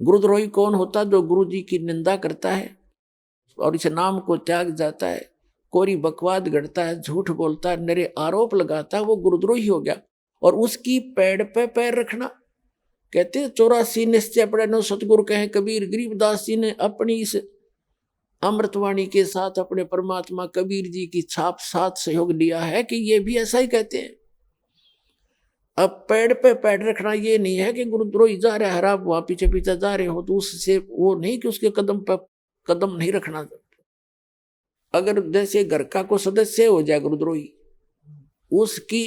गुरुद्रोही कौन होता? जो गुरु जी की निंदा करता है और इस नाम को त्याग जाता है, कोरी बकवाद गढ़ता है, झूठ बोलता है, नरे आरोप लगाता है, वो गुरुद्रोही हो गया। और उसकी पैड़ पे पैर रखना, कहते हैं 84 निश्चय पड़े नो सतगुरु कहे कबीर। गरीबदास जी ने अपनी इस अमृतवाणी के साथ अपने परमात्मा कबीर जी की छाप साथ सहयोग लिया है कि ये भी ऐसा ही कहते हैं। अब पैड़ पे पैड़ रखना ये नहीं है कि गुरुद्रोही जा रहा है, आप वहां पीछे पीछे जा रहे हो तो उससे वो नहीं कि उसके कदम पे कदम नहीं रखना। अगर जैसे घर का कोई सदस्य हो जाए गुरुद्रोही, उसकी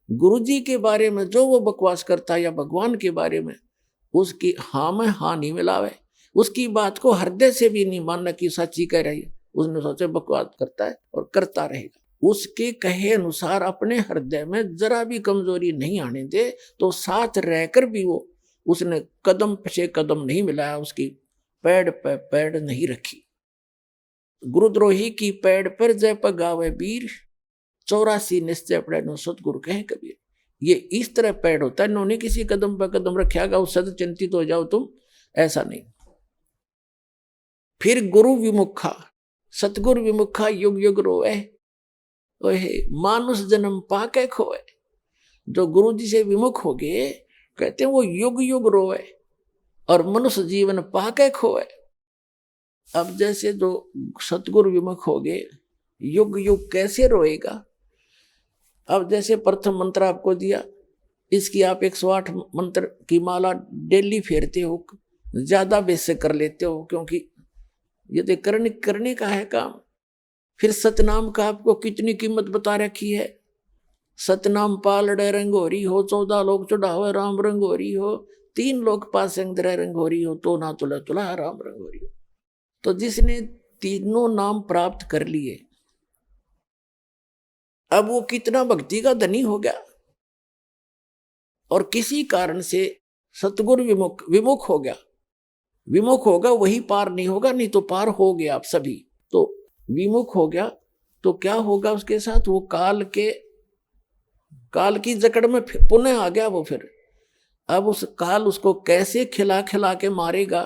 गुरु जी के बारे में जो वो बकवास करता है या भगवान के बारे में, उसकी हाँ में हाँ नहीं मिलावे, उसकी बात को हृदय से भी नहीं मानना कि सच्ची कह रही है, उसने सोचे बकवास करता है और करता रहेगा। उसके कहे अनुसार अपने हृदय में जरा भी कमजोरी नहीं आने दे, तो साथ रहकर भी वो उसने कदम पे कदम नहीं मिलाया, उसकी पैड़ पे पैड़ नहीं रखी। गुरुद्रोही की पैड़ पर जय पगावे वीर, 84 निश्चय पड़े नो सतगुरु कहे कबीर। ये इस तरह पैड़ होता है, इन्होंने किसी कदम पर कदम रखेगा उससे तो चिंतित हो जाओ तुम, ऐसा नहीं। फिर गुरु विमुखा, सतगुरु विमुखा युग युग रोए, ओहे मानुष जन्म पाके खोए। जो गुरु जी से विमुख हो गए, कहते हैं वो युग युग रोए और मनुष्य जीवन पाके खोए। अब जैसे जो सतगुरु विमुख हो गए, युग युग कैसे रोएगा? अब जैसे प्रथम मंत्र आपको दिया, इसकी आप 108 मंत्र की माला डेली फेरते हो, ज्यादा बेसे कर लेते हो, क्योंकि ये तो करने का है काम। फिर सतनाम का आपको कितनी कीमत बता रखी है। सतनाम पालड़े रंगोरी हो, 14 लोग चढ़ावे राम रंगोरी हो, 3 लोग पास रंगोरी हो, तो ना तुला तुला राम रंगोरी हो। तो जिसने तीनों नाम प्राप्त कर लिए, अब वो कितना भक्ति का धनी हो गया। और किसी कारण से सतगुरु विमुख हो गया, विमुख होगा वही पार नहीं होगा, नहीं तो पार हो गया आप सभी। तो विमुख हो गया तो क्या होगा उसके साथ? वो काल की जकड़ में पुनः आ गया। वो फिर अब उस काल उसको कैसे खिला खिला के मारेगा।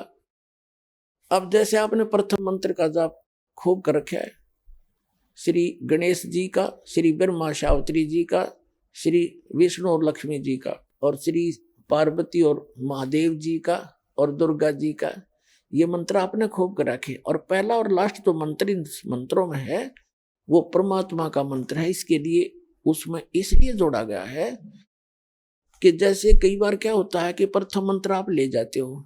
अब जैसे आपने प्रथम मंत्र का जाप खूब कर रखा है, श्री गणेश जी का, श्री ब्रह्मा सावित्री जी का, श्री विष्णु और लक्ष्मी जी का, और श्री पार्वती और महादेव जी का, और दुर्गा जी का, ये मंत्र आपने खूब कर रखे। और पहला और लास्ट जो मंत्र इन मंत्रों में है वो परमात्मा का मंत्र है। इसके लिए उसमें इसलिए जोड़ा गया है कि जैसे कई बार क्या होता है कि प्रथम मंत्र आप ले जाते हो,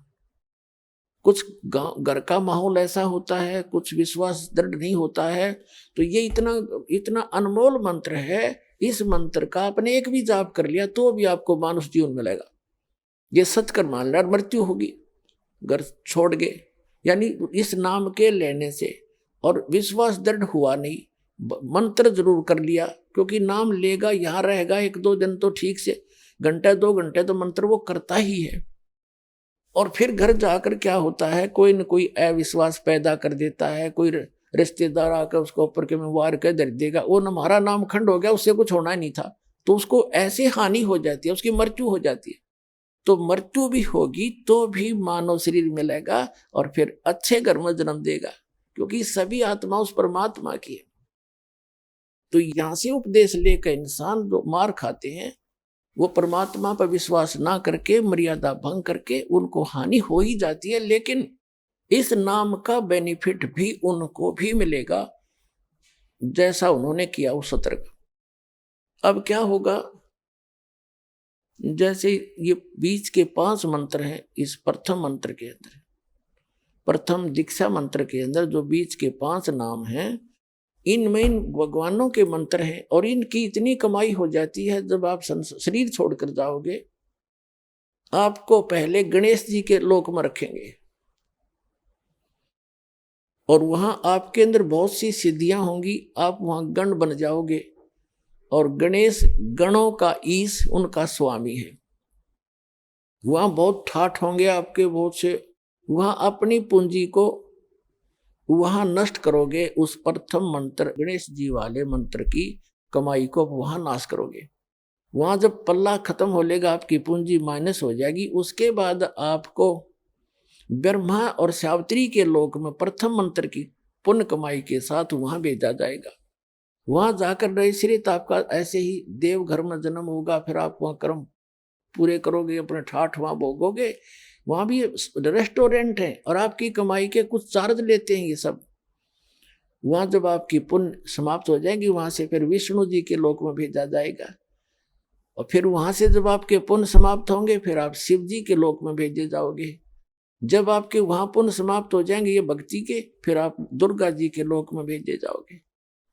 कुछ घर का माहौल ऐसा होता है, कुछ विश्वास दृढ़ नहीं होता है, तो ये इतना इतना अनमोल मंत्र है, इस मंत्र का आपने एक भी जाप कर लिया तो भी आपको मानुष जीवन मिलेगा। ये सत्कर्म मान लिया, मृत्यु होगी घर छोड़ गए, यानी इस नाम के लेने से और विश्वास दृढ़ हुआ नहीं, मंत्र जरूर कर लिया, क्योंकि नाम लेगा यहाँ रहेगा 1-2 दिन तो ठीक से, घंटे 2 घंटे तो मंत्र वो करता ही है। और फिर घर जाकर क्या होता है, कोई न कोई अविश्वास पैदा कर देता है, कोई रिश्तेदार आकर उसको ऊपर के में वार कर दे देगा, वो हमारा नाम खंड हो गया, उससे कुछ होना नहीं था, तो उसको ऐसे हानि हो जाती है, उसकी मृत्यु हो जाती है। तो मृत्यु भी होगी तो भी मानव शरीर मिलेगा और फिर अच्छे घर में जन्म देगा, क्योंकि सभी आत्मा उस परमात्मा की है। तो यहां से उपदेश लेकर इंसान जो मार खाते हैं वो परमात्मा पर विश्वास ना करके, मर्यादा भंग करके, उनको हानि हो ही जाती है। लेकिन इस नाम का बेनिफिट भी उनको भी मिलेगा जैसा उन्होंने किया उस सत्र का। अब क्या होगा, जैसे ये बीच के 5 मंत्र हैं, इस प्रथम मंत्र के अंदर, प्रथम दीक्षा मंत्र के अंदर जो बीच के 5 नाम हैं, इनमें इन भगवानों के मंत्र हैं, और इनकी इतनी कमाई हो जाती है, जब आप शरीर छोड़कर जाओगे आपको पहले गणेश जी के लोक में रखेंगे, और वहां आपके अंदर बहुत सी सिद्धियां होंगी, आप वहां गण बन जाओगे, और गणेश गणों का ईश उनका स्वामी है। वहां बहुत ठाठ होंगे आपके बहुत से, वहां अपनी पूंजी को वहां नष्ट करोगे, उस प्रथम मंत्र गणेश जी वाले मंत्र की कमाई को वहां नाश करोगे। वहां जब पल्ला खत्म हो लेगा, आपकी पूंजी माइनस हो जाएगी, उसके बाद आपको ब्रह्मा और सावित्री के लोक में प्रथम मंत्र की पुण्य कमाई के साथ वहां भेजा जाएगा। वहां जाकर नैश्रित आपका ऐसे ही देव घर में जन्म होगा, फिर आप वहां कर्म पूरे करोगे, अपने ठाठ वहां भोगोगे। वहां भी रेस्टोरेंट है और आपकी कमाई के कुछ चार्ज लेते हैं ये सब। वहां जब आपकी पुण्य समाप्त हो जाएगी, वहां से फिर विष्णु जी के लोक में भेजा जाएगा, और फिर वहां से जब आपके पुण्य समाप्त होंगे फिर आप शिव जी के लोक में भेजे जाओगे। जब आपके वहां पुण्य समाप्त हो जाएंगे ये भक्ति के, फिर आप दुर्गा जी के लोक में भेजे जाओगे।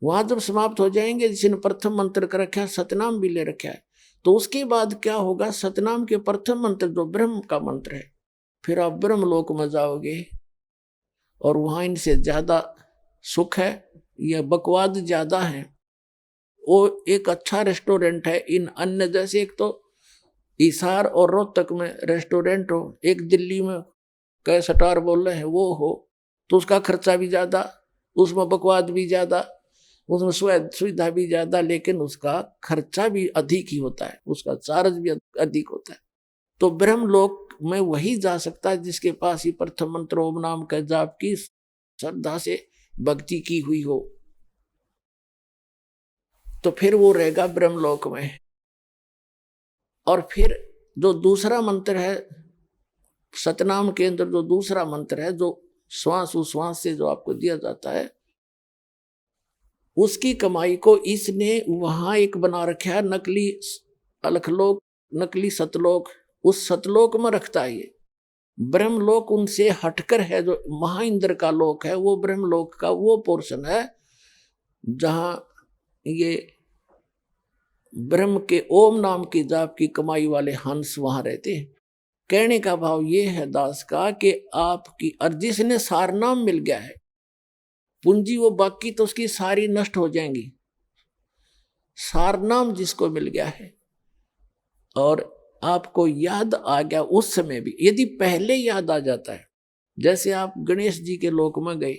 वहां जब समाप्त हो जाएंगे, जिसने प्रथम मंत्र कर रखा है, सतनाम भी ले रखा है, तो उसके बाद क्या होगा, सतनाम के प्रथम मंत्र जो ब्रह्म का मंत्र है, फिर आप ब्रह्म लोक में जाओगे, और वहां इनसे ज्यादा सुख है, यह बकवाद ज्यादा है। वो एक अच्छा रेस्टोरेंट है, इन अन्य जैसे एक तो हिसार और रोहतक में रेस्टोरेंट हो, एक दिल्ली में कई स्टार बोल रहे हैं वो हो, तो उसका खर्चा भी ज्यादा, उसमें बकवाद भी ज्यादा, उसमें सुविधा भी ज्यादा, लेकिन उसका खर्चा भी अधिक ही होता है, उसका चार्ज भी अधिक होता है। तो ब्रह्मलोक में वही जा सकता है जिसके पास ही प्रथम मंत्र ओम नाम का जाप की श्रद्धा से भक्ति की हुई हो, तो फिर वो रहेगा ब्रह्मलोक में। और फिर जो दूसरा मंत्र है सतनाम के अंदर, जो दूसरा मंत्र है जो श्वास उश्वास से जो आपको दिया जाता है, उसकी कमाई को इसने वहां एक बना रखा है, नकली अलखलोक, नकली सतलोक, उस सतलोक में रखता है ये। ब्रह्मलोक उनसे हटकर है, जो महाइंद्र का लोक है, वो ब्रह्मलोक का वो पोर्शन है जहां ये ब्रह्म के ओम नाम की जाप की कमाई वाले हंस वहां रहते हैं। कहने का भाव ये है दास का कि आपकी और जिसने सारनाम मिल गया है, पूंजी वो बाकी तो उसकी सारी नष्ट हो जाएंगी। सारनाम जिसको मिल गया है और आपको याद आ गया उस समय भी, यदि पहले याद आ जाता है, जैसे आप गणेश जी के लोक में गए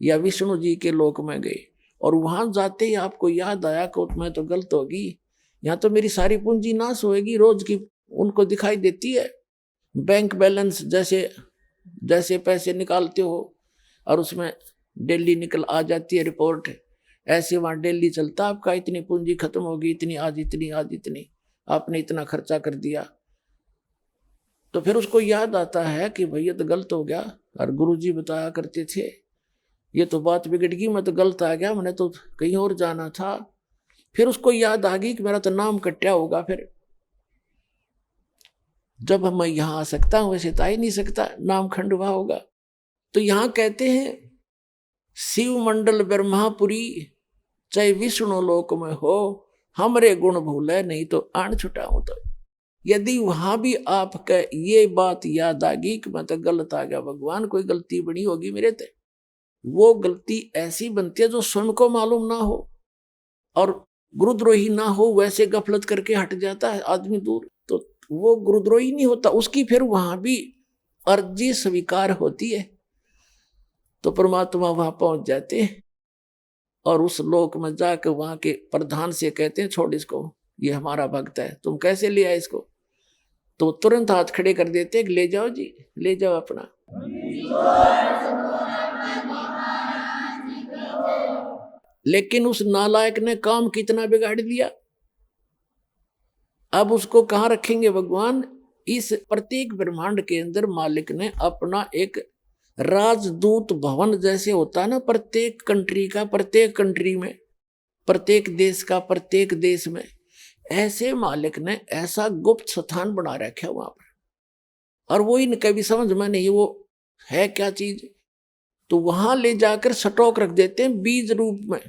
या विष्णु जी के लोक में गए और वहां जाते ही आपको याद आया कि मैं तो गलत होगी, यहाँ तो मेरी सारी पूंजी नाश होएगी, रोज की उनको दिखाई देती है। बैंक बैलेंस जैसे जैसे पैसे निकालते हो और उसमें डेली निकल आ जाती है रिपोर्ट, ऐसे वहां डेली चलता आपका इतनी पूंजी खत्म होगी, इतनी आज इतनी आज इतनी, आपने इतना खर्चा कर दिया। तो फिर उसको याद आता है कि भैया तो गलत हो गया, और गुरुजी बताया करते थे ये तो बात बिगड़ गई, मैं तो गलत आ गया, मैंने तो कहीं और जाना था। फिर उसको याद आ गई कि मेरा तो नाम कट्या होगा, फिर जब मैं यहां आ सकता हूं वैसे तो आ ही नहीं सकता, नाम खंडवा होगा। तो यहां कहते हैं शिव मंडल ब्रह्मापुरी चाहे विष्णु लोक में हो, हमरे गुण भूले नहीं तो आण छुटाऊं। तो यदि वहां भी आपका ये बात याद आ गई कि मैं तो गलत आ गया, भगवान कोई गलती बनी होगी मेरे ते, वो गलती ऐसी बनती है जो स्वयं को मालूम ना हो और गुरुद्रोही ना हो, वैसे गफलत करके हट जाता है आदमी दूर, तो वो गुरुद्रोही नहीं होता, उसकी फिर वहां भी अर्जी स्वीकार होती है। तो परमात्मा वहां पहुंच जाते हैं और उस लोक में जाकर वहां के प्रधान से कहते हैं छोड़ इसको, ये हमारा भक्त है, तुम कैसे ले आए इसको। तो तुरंत हाथ खड़े कर देते, ले जाओ जी, ले जाओ अपना। लेकिन उस नालायक ने काम कितना बिगाड़ दिया, अब उसको कहां रखेंगे भगवान। इस प्रत्येक ब्रह्मांड के अंदर मालिक ने अपना एक राजदूत भवन जैसे होता है ना, प्रत्येक कंट्री का, प्रत्येक कंट्री में, प्रत्येक देश का प्रत्येक देश में, ऐसे मालिक ने ऐसा गुप्त स्थान बना रखा वहां पर, और वो इनका भी समझ में नहीं वो है क्या चीज। तो वहां ले जाकर स्टॉक रख देते हैं बीज रूप में,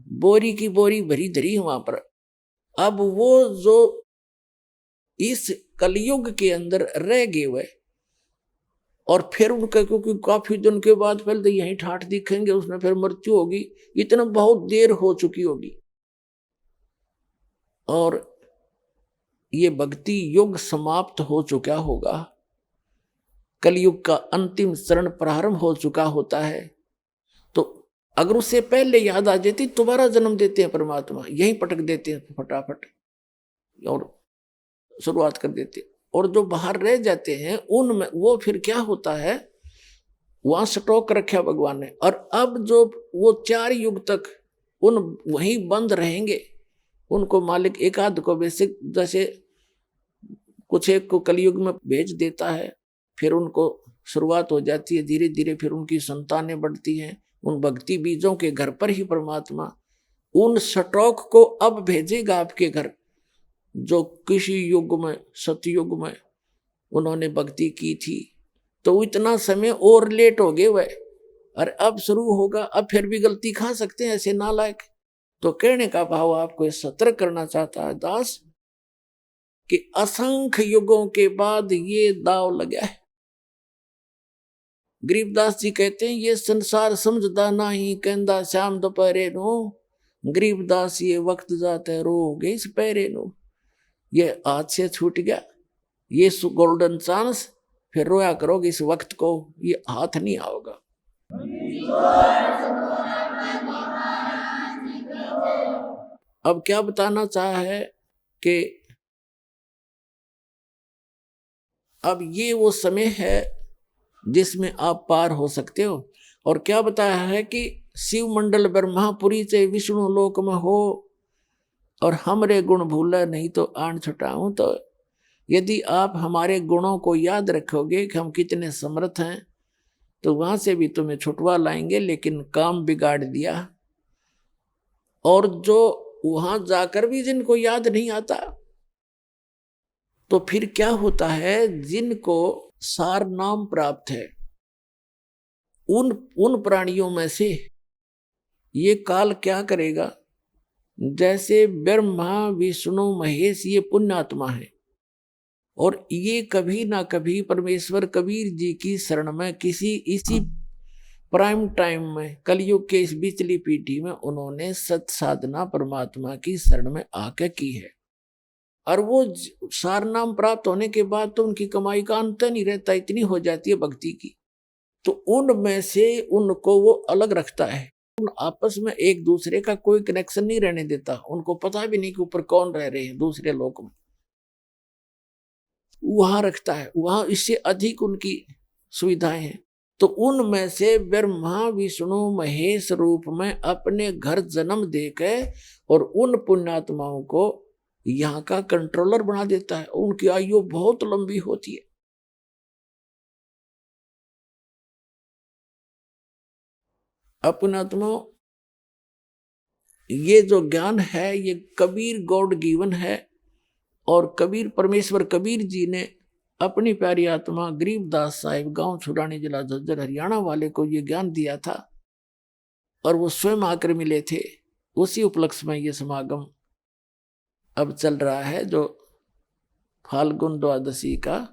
बोरी की बोरी भरी धरी वहां पर। अब वो जो इस कलयुग के अंदर रह गए हुए, और फिर उनका क्योंकि काफी दिन के बाद पहले तो यही ठाठ दिखेंगे, उसमें फिर मृत्यु होगी, इतना बहुत देर हो चुकी होगी, और ये भक्ति युग समाप्त हो चुका होगा, कलयुग का अंतिम चरण प्रारंभ हो चुका होता है। तो अगर उससे पहले याद आ जाती, दोबारा जन्म देते हैं परमात्मा, यहीं पटक देते हैं फटाफट और शुरुआत कर देते। और जो बाहर रह जाते हैं उनमें वो फिर क्या होता है, वहां स्टॉक रखा भगवान ने, और अब जो वो 4 युग तक उन वहीं बंद रहेंगे, उनको मालिक एक आध को बेसिक जैसे कुछ एक को कलयुग में भेज देता है, फिर उनको शुरुआत हो जाती है धीरे धीरे, फिर उनकी संतानें बढ़ती हैं, उन भक्ति बीजों के घर पर ही परमात्मा उन स्टॉक को अब भेजेगा आपके घर, जो किसी युग में सतयुग में उन्होंने भक्ति की थी। तो इतना समय और लेट हो गए वह, और अब शुरू होगा, अब फिर भी गलती खा सकते हैं ऐसे नालायक। तो कहने का भाव आपको सतर्क करना चाहता है दास कि असंख्य युगों के बाद ये दाव लगा है। गरीबदास जी कहते हैं ये संसार समझदा नहीं, कहंदा श्याम दोपहरे नो, गरीबदास ये वक्त जाता है रो गई इस पैरे नो। ये हाथ से छूट गया ये गोल्डन चांस, फिर रोया करोगे इस वक्त को, ये हाथ नहीं आओगा। अब क्या बताना चाहा है कि अब ये वो समय है जिसमें आप पार हो सकते हो। और क्या बताया है कि शिव मंडल ब्रह्मापुरी से विष्णु लोक में हो, और हमरे गुण भूला नहीं तो आन छुटाऊं। तो यदि आप हमारे गुणों को याद रखोगे कि हम कितने समर्थ हैं, तो वहां से भी तुम्हें छुटवा लाएंगे, लेकिन काम बिगाड़ दिया। और जो वहां जाकर भी जिनको याद नहीं आता, तो फिर क्या होता है, जिनको सार नाम प्राप्त है, उन प्राणियों में से ये काल क्या करेगा, जैसे ब्रह्मा विष्णु महेश ये पुण्यात्मा है, और ये कभी ना कभी परमेश्वर कबीर जी की शरण में किसी इसी प्राइम टाइम में कलयुग के इस बिचली पीढ़ी में उन्होंने सत साधना परमात्मा की शरण में आके की है। और वो सार नाम प्राप्त होने के बाद तो उनकी कमाई का अंत नहीं रहता, इतनी हो जाती है भक्ति की। तो उनमें से उनको वो अलग रखता है, उन आपस में एक दूसरे का कोई कनेक्शन नहीं रहने देता, उनको पता भी नहीं कि ऊपर कौन रह रहे हैं दूसरे लोक में। वहां रखता है, वहां इससे अधिक उनकी सुविधाएं हैं। तो उनमें से ब्रह्मा विष्णु महेश रूप में अपने घर जन्म देके और उन पुण्यात्माओं को यहाँ का कंट्रोलर बना देता है। उनकी आयु बहुत लंबी होती है। पुण्यात्माओं, ये जो ज्ञान है ये कबीर गॉड गिवन है, और कबीर परमेश्वर कबीर जी ने अपनी प्यारी आत्मा गरीबदास साहिब गांव छुड़ानी जिला झज्जर हरियाणा वाले को ये ज्ञान दिया था, और वो स्वयं आकर मिले थे। उसी उपलक्ष्य में ये समागम अब चल रहा है, जो फाल्गुन द्वादशी का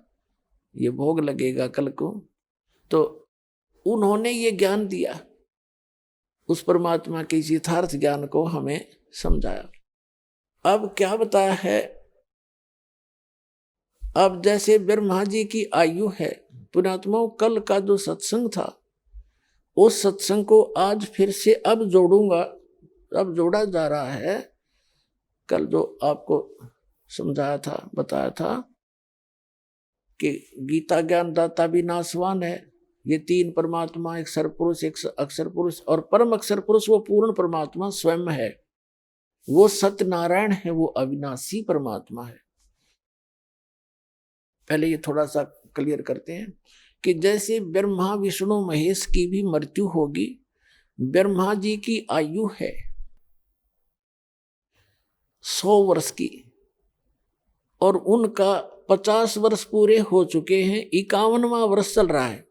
ये भोग लगेगा कल को। तो उन्होंने ये ज्ञान दिया, उस परमात्मा के यथार्थ ज्ञान को हमें समझाया। अब क्या बताया है, अब जैसे ब्रह्मा जी की आयु है, पुण्यात्माओं कल का जो सत्संग था उस सत्संग को आज फिर से अब जोड़ूंगा, अब जोड़ा जा रहा है। कल जो आपको समझाया था, बताया था कि गीता ज्ञान दाता भी नासवान है। ये तीन परमात्मा, एक सरपुरुष, एक अक्षर पुरुष और परम अक्षर पुरुष, वो पूर्ण परमात्मा स्वयं है। वो सत्यनारायण है, वो अविनाशी परमात्मा है। पहले ये थोड़ा सा क्लियर करते हैं कि जैसे ब्रह्मा विष्णु महेश की भी मृत्यु होगी, ब्रह्मा जी की आयु है 100 वर्ष की, और उनका 50 वर्ष पूरे हो चुके हैं, 51वां वर्ष चल रहा है।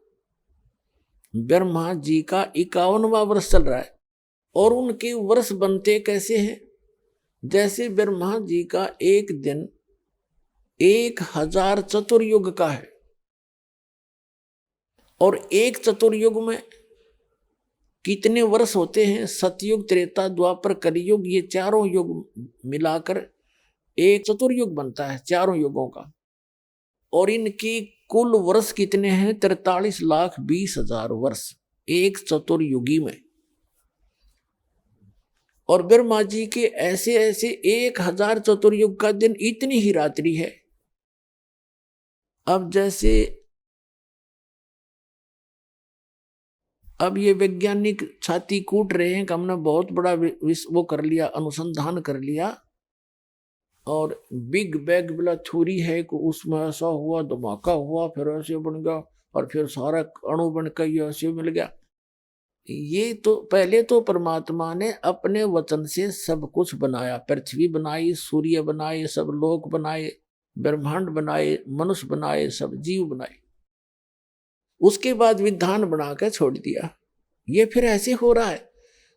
ब्रह्मा जी का 51वां वर्ष चल रहा है, और उनके वर्ष बनते कैसे हैं, जैसे ब्रह्मा जी का एक दिन 1000 चतुर्युग का है, और एक चतुर्युग में कितने वर्ष होते हैं, सतयुग त्रेता द्वापर कलयुग, ये चारों युग मिलाकर एक चतुर्युग बनता है, चारों युगों का। और इनकी कुल वर्ष कितने हैं, 43,20,000 वर्ष एक चतुर्युगी में। और ब्रह्मा जी के ऐसे ऐसे 1000 चतुर्युग का दिन इतनी ही रात्रि है। अब जैसे अब ये वैज्ञानिक छाती कूट रहे हैं कि हमने बहुत बड़ा वो कर लिया, अनुसंधान कर लिया, और बिग बैंग वाला थ्योरी है कि उसमें ऐसा हुआ, धमाका हुआ, फिर ऐसे बन गया, और फिर सारा अणु बनकर ये ऐसे मिल गया। ये तो पहले तो परमात्मा ने अपने वचन से सब कुछ बनाया, पृथ्वी बनाई, सूर्य बनाए, सब लोक बनाए, ब्रह्मांड बनाए, मनुष्य बनाए, सब जीव बनाए। उसके बाद विधान बना के छोड़ दिया। ये फिर ऐसे हो रहा है,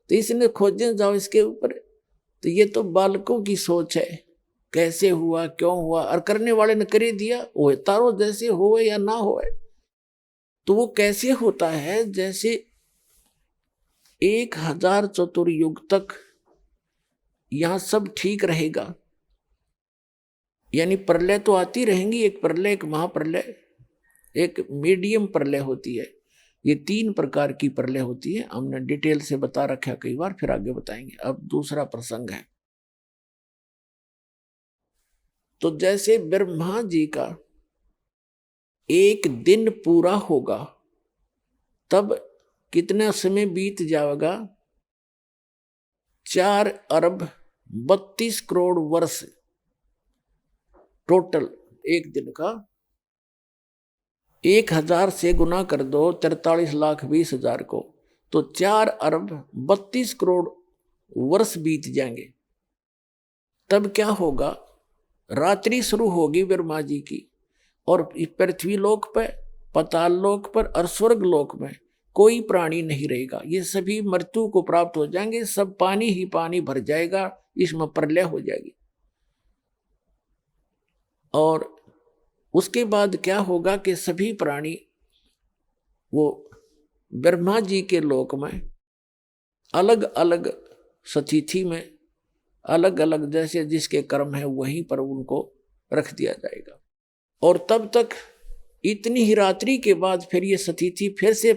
तो इसने खोजने जाओ इसके ऊपर, तो ये तो बालकों की सोच है, कैसे हुआ, क्यों हुआ, और करने वाले ने कर दिया, वो तारो जैसे होए या ना होए। तो वो कैसे होता है, जैसे 1000 चतुर्युग तक यहां सब ठीक रहेगा, यानी प्रलय तो आती रहेंगी, एक प्रलय, एक महाप्रलय, एक मीडियम प्रलय होती है। ये 3 प्रकार की प्रलय होती है, हमने डिटेल से बता रखा कई बार, फिर आगे बताएंगे। अब दूसरा प्रसंग है, तो जैसे ब्रह्मा जी का एक दिन पूरा होगा, तब कितना समय बीत जाएगा, 4 अरब 32 करोड़ वर्ष टोटल एक दिन का। 1000 से गुना कर दो 43,20,000 को, तो 4 अरब 32 करोड़ वर्ष बीत जाएंगे। तब क्या होगा, रात्रि शुरू होगी ब्रह्मा जी की, और पृथ्वी लोक पर, पाताल लोक पर और स्वर्ग लोक में कोई प्राणी नहीं रहेगा। ये सभी मृत्यु को प्राप्त हो जाएंगे, सब पानी ही पानी भर जाएगा, इसमें प्रलय हो जाएगी। और उसके बाद क्या होगा कि सभी प्राणी वो ब्रह्मा जी के लोक में अलग अलग स्थिति में, अलग अलग जैसे जिसके कर्म है वहीं पर उनको रख दिया जाएगा। और तब तक इतनी ही रात्रि के बाद फिर ये स्थिति फिर से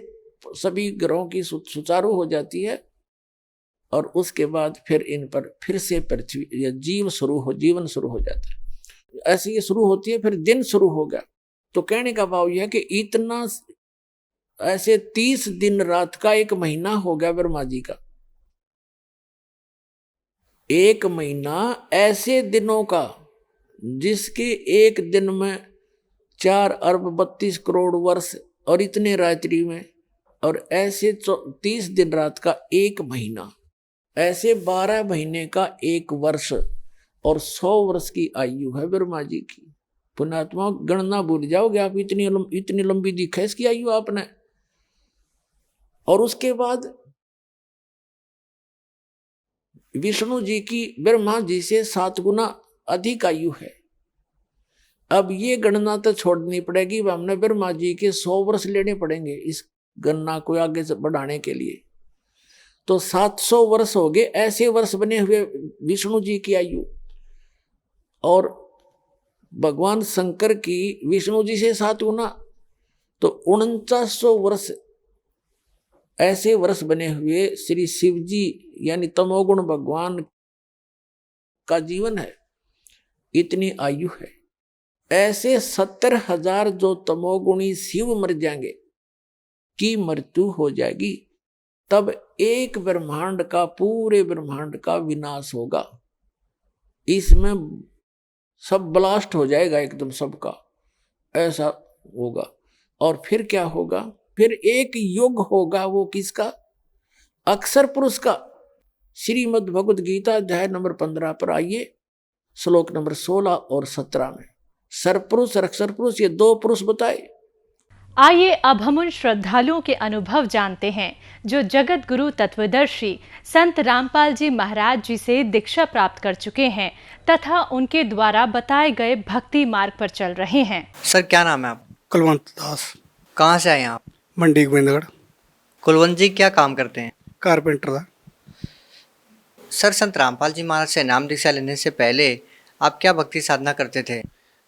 सभी ग्रहों की सुचारू हो जाती है, और उसके बाद फिर इन पर फिर से पृथ्वी या जीवन शुरू हो जाता है। ऐसे ये शुरू होती है, फिर दिन शुरू हो गया। तो कहने का भाव यह है कि इतना ऐसे 30 दिन रात का एक महीना हो गया ब्रह्मा जी का। एक महीना ऐसे दिनों का जिसके एक दिन में 4 अरब 32 करोड़ वर्ष और इतने रात्रि में, और ऐसे 30 दिन रात का एक महीना, ऐसे 12 महीने का एक वर्ष और 100 वर्ष की आयु है ब्रह्मा जी की। पुण्यात्मा गणना भूल जाओगे आप, इतनी लंबी दिखा इसकी आयु आपने। और उसके बाद विष्णु जी की ब्रह्मा जी से 7 गुना अधिक आयु है। अब ये गणना तो छोड़नी पड़ेगी, हमने ब्रह्मा जी के 100 वर्ष लेने पड़ेंगे इस गणना को आगे से बढ़ाने के लिए। तो 700 वर्ष हो गए ऐसे वर्ष बने हुए विष्णु जी की आयु। और भगवान शंकर की विष्णु जी से 7 गुना, तो 4900 वर्ष ऐसे वर्ष बने हुए श्री शिव जी यानी तमोगुण भगवान का जीवन है, इतनी आयु है। ऐसे 70,000 जो तमोगुणी शिव मर जाएंगे की मृत्यु हो जाएगी, तब एक ब्रह्मांड का, पूरे ब्रह्मांड का विनाश होगा। इसमें सब ब्लास्ट हो जाएगा एकदम सबका, ऐसा होगा। और फिर क्या होगा? फिर एक युग होगा, वो किसका? अक्षर पुरुष का। श्रीमद् भगवद गीता अध्याय नंबर 15 पर आइए, श्लोक नंबर 16 और 17 में सरपुरुष और अक्षर पुरुष, ये 2 पुरुष बताए। आइए अब हम उन श्रद्धालुओं के अनुभव जानते हैं जो जगत गुरु तत्वदर्शी संत रामपाल जी महाराज जी से दीक्षा प्राप्त कर चुके हैं तथा उनके द्वारा बताए गए भक्ति मार्ग पर चल रहे हैं। सर क्या नाम है आप? कुलवंत दास। कहाँ से आए हैं आप? मंडी गोविंदगढ़। कुलवंत जी क्या काम करते हैं? कारपेंटर था। सर संत रामपाल जी महाराज से नाम दीक्षा लेने से पहले आप क्या भक्ति साधना करते थे?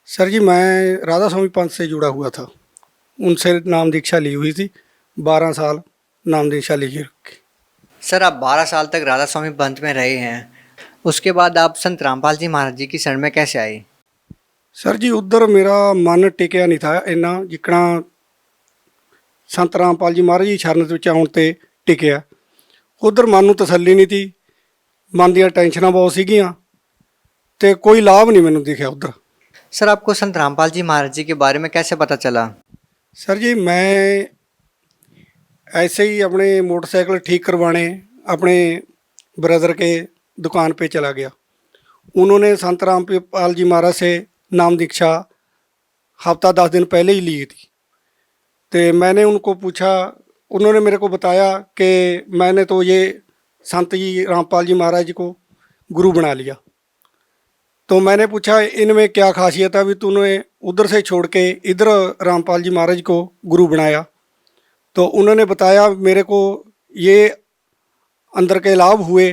सर जी मैं राधा स्वामी पंथ से जुड़ा हुआ था, उनसे नाम दीक्षा ली हुई थी। 12 साल नाम दीक्षा ली रखी। सर आप 12 साल तक राधा स्वामी पंथ में रहे हैं, उसके बाद आप संत रामपाल जी महाराज जी की शरण में कैसे आए? सर जी उधर मेरा मन टिकिया नहीं था इन्ना जिकना संत रामपाल जी महाराज जी शरण ਵਿੱਚ ਆਉਣ ਤੇ ਟਿਕਿਆ। ਉਧਰ ਮਨ ਨੂੰ ਤਸੱਲੀ ਨਹੀਂ ਤੀ, ਮਨ ਦੀਆਂ ਟੈਨਸ਼ਨਾਂ ਬਹੁਤ ਸੀਗੀਆਂ ਤੇ ਕੋਈ ਲਾਭ ਨਹੀਂ ਮੈਨੂੰ ਦਿਖਿਆ उधर। सर आपको संत रामपाल जी महाराज जी के बारे में कैसे पता चला? सर जी मैं ऐसे ही अपने मोटरसाइकिल ठीक करवाने अपने ब्रदर के दुकान पे चला गया। उन्होंने संत रामपाल जी महाराज से नाम दीक्षा हफ्ता 10 दिन पहले ही ली थी। तो मैंने उनको पूछा, उन्होंने मेरे को बताया कि मैंने तो ये संत जी रामपाल जी महाराज जी को गुरु बना लिया। तो मैंने पूछा इनमें क्या खासियत है भी तूने उधर से छोड़ के इधर रामपाल जी महाराज को गुरु बनाया? तो उन्होंने बताया मेरे को ये अंदर के लाभ हुए।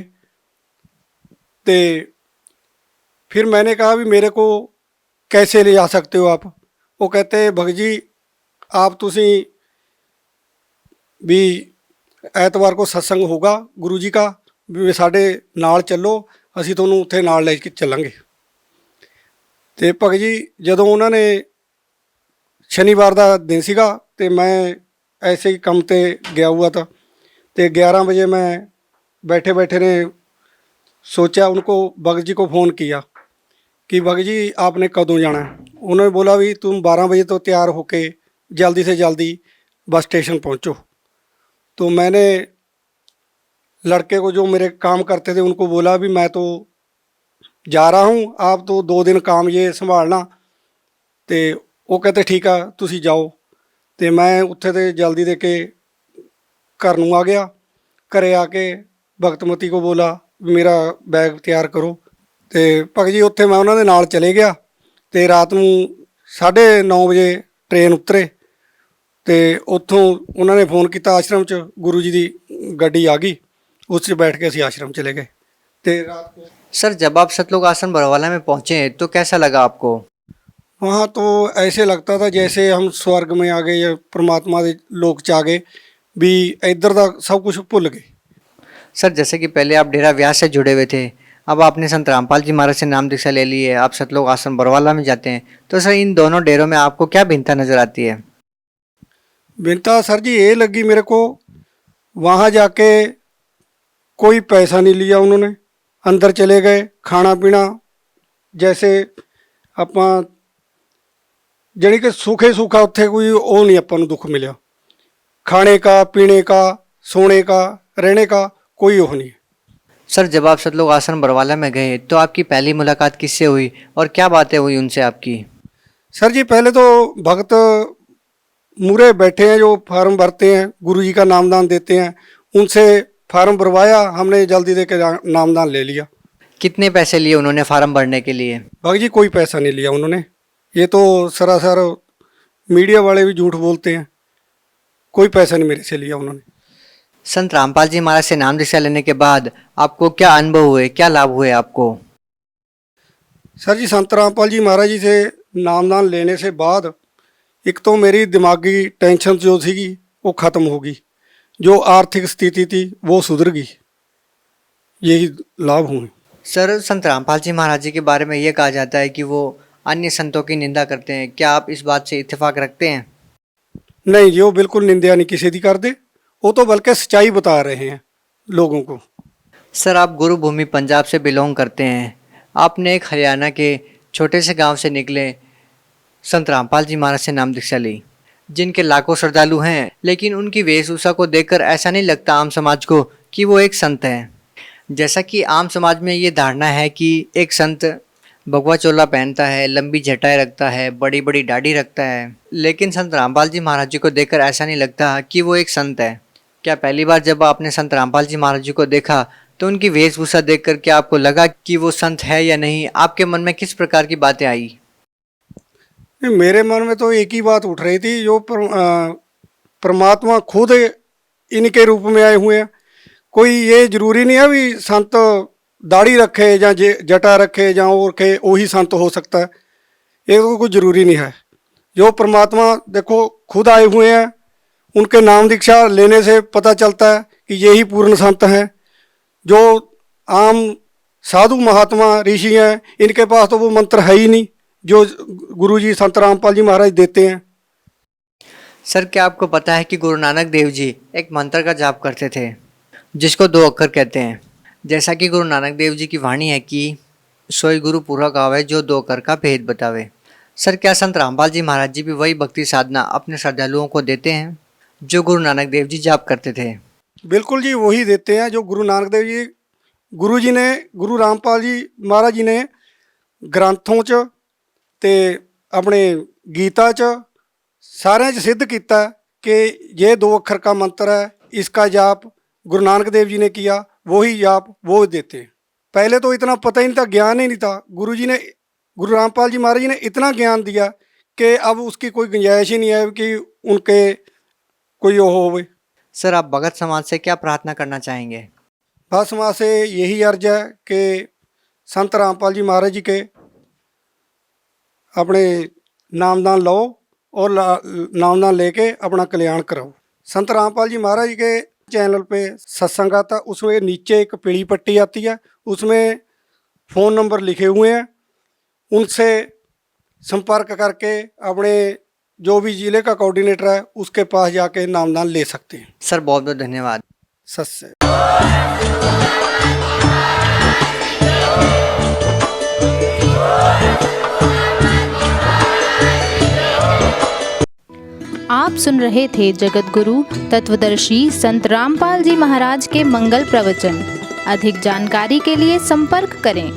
तो फिर मैंने कहा भी मेरे को कैसे ले जा सकते हो आप? वो कहते भगत जी आप तुसी भी ਐਤਵਾਰ को सत्संग होगा गुरु जी का, भी साढ़े नाल चलो, असी तुहानूं उत्थे नाल ले के चलांगे। तो भगत जी जदों उन्होंने शनिवार का दिन सीगा ते मैं ऐसे ही काम ते गया हुआ था। तो 11 बजे मैं बैठे बैठे ने सोचा, उनको भगत जी को फ़ोन किया कि भगत जी आपने कदों जाना है? उन्होंने बोला भी तुम 12 बजे तो तैयार होके जल्दी से जल्दी बस स्टेशन पहुँचो। तो मैंने लड़के को जो मेरे काम करते थे उनको बोला भी मैं तो जा रहा हूँ, आप तो 2 दिन काम ये संभालना। तो वो कहते ठीक है तुसी जाओ। तो मैं उत्थे ते जल्दी दे के घर नूं आ गया। घरे आके भगतमती को बोला मेरा बैग तैयार करो। तो भगत जी उत्थे मैं उन्होंने नाल चले गया। तो रात नूं 9:30 बजे ट्रेन उतरे। तो उत्थों उन्होंने फ़ोन किया आश्रम च, गुरु जी की गड्डी आ गई, उस बैठ के असीं आश्रम चले गए। तो रात को सर जब आप सतलोक आश्रम बरवाला में पहुँचे तो कैसा लगा आपको? वहाँ तो ऐसे लगता था जैसे हम स्वर्ग में आ गए या परमात्मा के लोक च आ गए, भी इधर का सब कुछ भुल गए। सर जैसे कि पहले आप डेरा व्यास से जुड़े हुए थे, अब आपने संत रामपाल जी महाराज से नाम दीक्षा ले ली है, आप सतलोक आश्रम बरवाला में जाते हैं, तो सर इन दोनों डेरों में आपको क्या भिन्नता नजर आती है? भिन्नता सर जी ये लगी मेरे को, वहाँ जाके कोई पैसा नहीं लिया उन्होंने, अंदर चले गए, खाना पीना जैसे ਆਪਾਂ ਜਾਣੀ कि सूखे सूखा उत्थे कोई वो नहीं अपन दुख मिला, खाने का पीने का सोने का रहने का कोई वो नहीं। सर जब आप सतलोक आश्रम बरवाला में गए तो आपकी पहली मुलाकात किससे हुई और क्या बातें हुई उनसे आपकी? सर जी पहले तो भक्त मूरे बैठे हैं जो फार्म भरते हैं, गुरु जी का नामदान देते हैं, उनसे फार्म भरवाया, हमने जल्दी दे के नामदान ले लिया। कितने पैसे लिए उन्होंने फार्म भरने के लिए? भक्त जी कोई पैसा नहीं लिया उन्होंने, ये तो सरासर मीडिया वाले भी झूठ बोलते हैं, कोई पैसा नहीं मेरे से लिया उन्होंने। संत रामपाल जी महाराज से नाम दीक्षा लेने के बाद आपको क्या अनुभव हुए, क्या लाभ हुए आपको? सर जी संत रामपाल जी महाराज जी से नामदान लेने से बाद एक तो मेरी दिमागी टेंशन जो थी वो ख़त्म होगी, जो आर्थिक स्थिति थी वो सुधर गई, यही लाभ हुए। सर संत रामपाल जी महाराज जी के बारे में ये कहा जाता है कि वो अन्य संतों की निंदा करते हैं, क्या आप इस बात से इत्तेफाक रखते हैं? नहीं जी, वो बिल्कुल निंदा नहीं किसी की करते, वो तो बल्कि सच्चाई बता रहे हैं लोगों को। सर आप गुरु भूमि पंजाब से बिलोंग करते हैं, आपने एक हरियाणा के छोटे से गांव से निकले संत रामपाल जी महाराज से नाम दीक्षा ली, जिनके लाखों श्रद्धालु हैं, लेकिन उनकी वेशभूषा को देखकर ऐसा नहीं लगता आम समाज को कि वो एक संत हैं। जैसा कि आम समाज में ये धारणा है कि एक संत भगवा चोला पहनता है, लंबी जटाएं रखता है, बड़ी बड़ी दाढ़ी रखता है, लेकिन संत रामपाल जी महाराज जी को देखकर ऐसा नहीं लगता कि वो एक संत है। क्या पहली बार जब आपने संत रामपाल जी महाराज जी को देखा तो उनकी वेशभूषा देखकर क्या आपको लगा कि वो संत है या नहीं? आपके मन में किस प्रकार की बातें आई? मेरे मन में तो एक ही बात उठ रही थी, जो परमात्मा खुद इनके रूप में आए हुए हैं। कोई ये जरूरी नहीं है भी संत दाढ़ी रखे या जटा रखे या और के वही संत हो सकता है, ये तो कुछ जरूरी नहीं है। जो परमात्मा देखो खुद आए हुए हैं, उनके नाम दीक्षा लेने से पता चलता है कि यही पूर्ण संत हैं। जो आम साधु महात्मा ऋषि हैं, इनके पास तो वो मंत्र है ही नहीं जो गुरुजी संत रामपाल जी महाराज देते हैं। सर क्या आपको पता है कि गुरु नानक देव जी एक मंत्र का जाप करते थे जिसको 2 अक्षर कहते हैं? जैसा कि गुरु नानक देव जी की वाणी है कि सोई गुरु पूरा गावे जो 2 अक्षर का भेद बतावे। सर क्या संत रामपाल जी महाराज जी भी वही भक्ति साधना अपने श्रद्धालुओं को देते हैं जो गुरु नानक देव जी जाप करते थे? बिल्कुल जी, वही देते हैं जो गुरु नानक देव जी गुरु जी ने, गुरु रामपाल जी महाराज जी ने ग्रंथों च ते अपने गीता च सारे च सिद्ध किया कि ये 2 अक्षर का मंत्र है, इसका जाप गुरु नानक देव जी ने किया, वही जाप वो देते हैं। पहले तो इतना पता ही नहीं था, ज्ञान ही नहीं था। गुरु जी ने, गुरु रामपाल जी महाराज जी ने इतना ज्ञान दिया कि अब उसकी कोई गुंजाइश ही नहीं है कि उनके कोई वो हो। सर आप भगत समाज से क्या प्रार्थना करना चाहेंगे? भगत समाज से यही अर्ज है कि संत रामपाल जी महाराज जी के अपने नामदान लो और नामदान लेके अपना कल्याण कराओ। संत रामपाल जी महाराज जी के चैनल पे सत्संग आता, उसमें नीचे एक पीली पट्टी आती है, उसमें फ़ोन नंबर लिखे हुए हैं, उनसे संपर्क करके अपने जो भी जिले का कोऑर्डिनेटर है उसके पास जाके नामदान ले सकते हैं। सर बहुत बहुत धन्यवाद। सत्य। आप सुन रहे थे जगत गुरु तत्वदर्शी संत रामपाल जी महाराज के मंगल प्रवचन। अधिक जानकारी के लिए संपर्क करें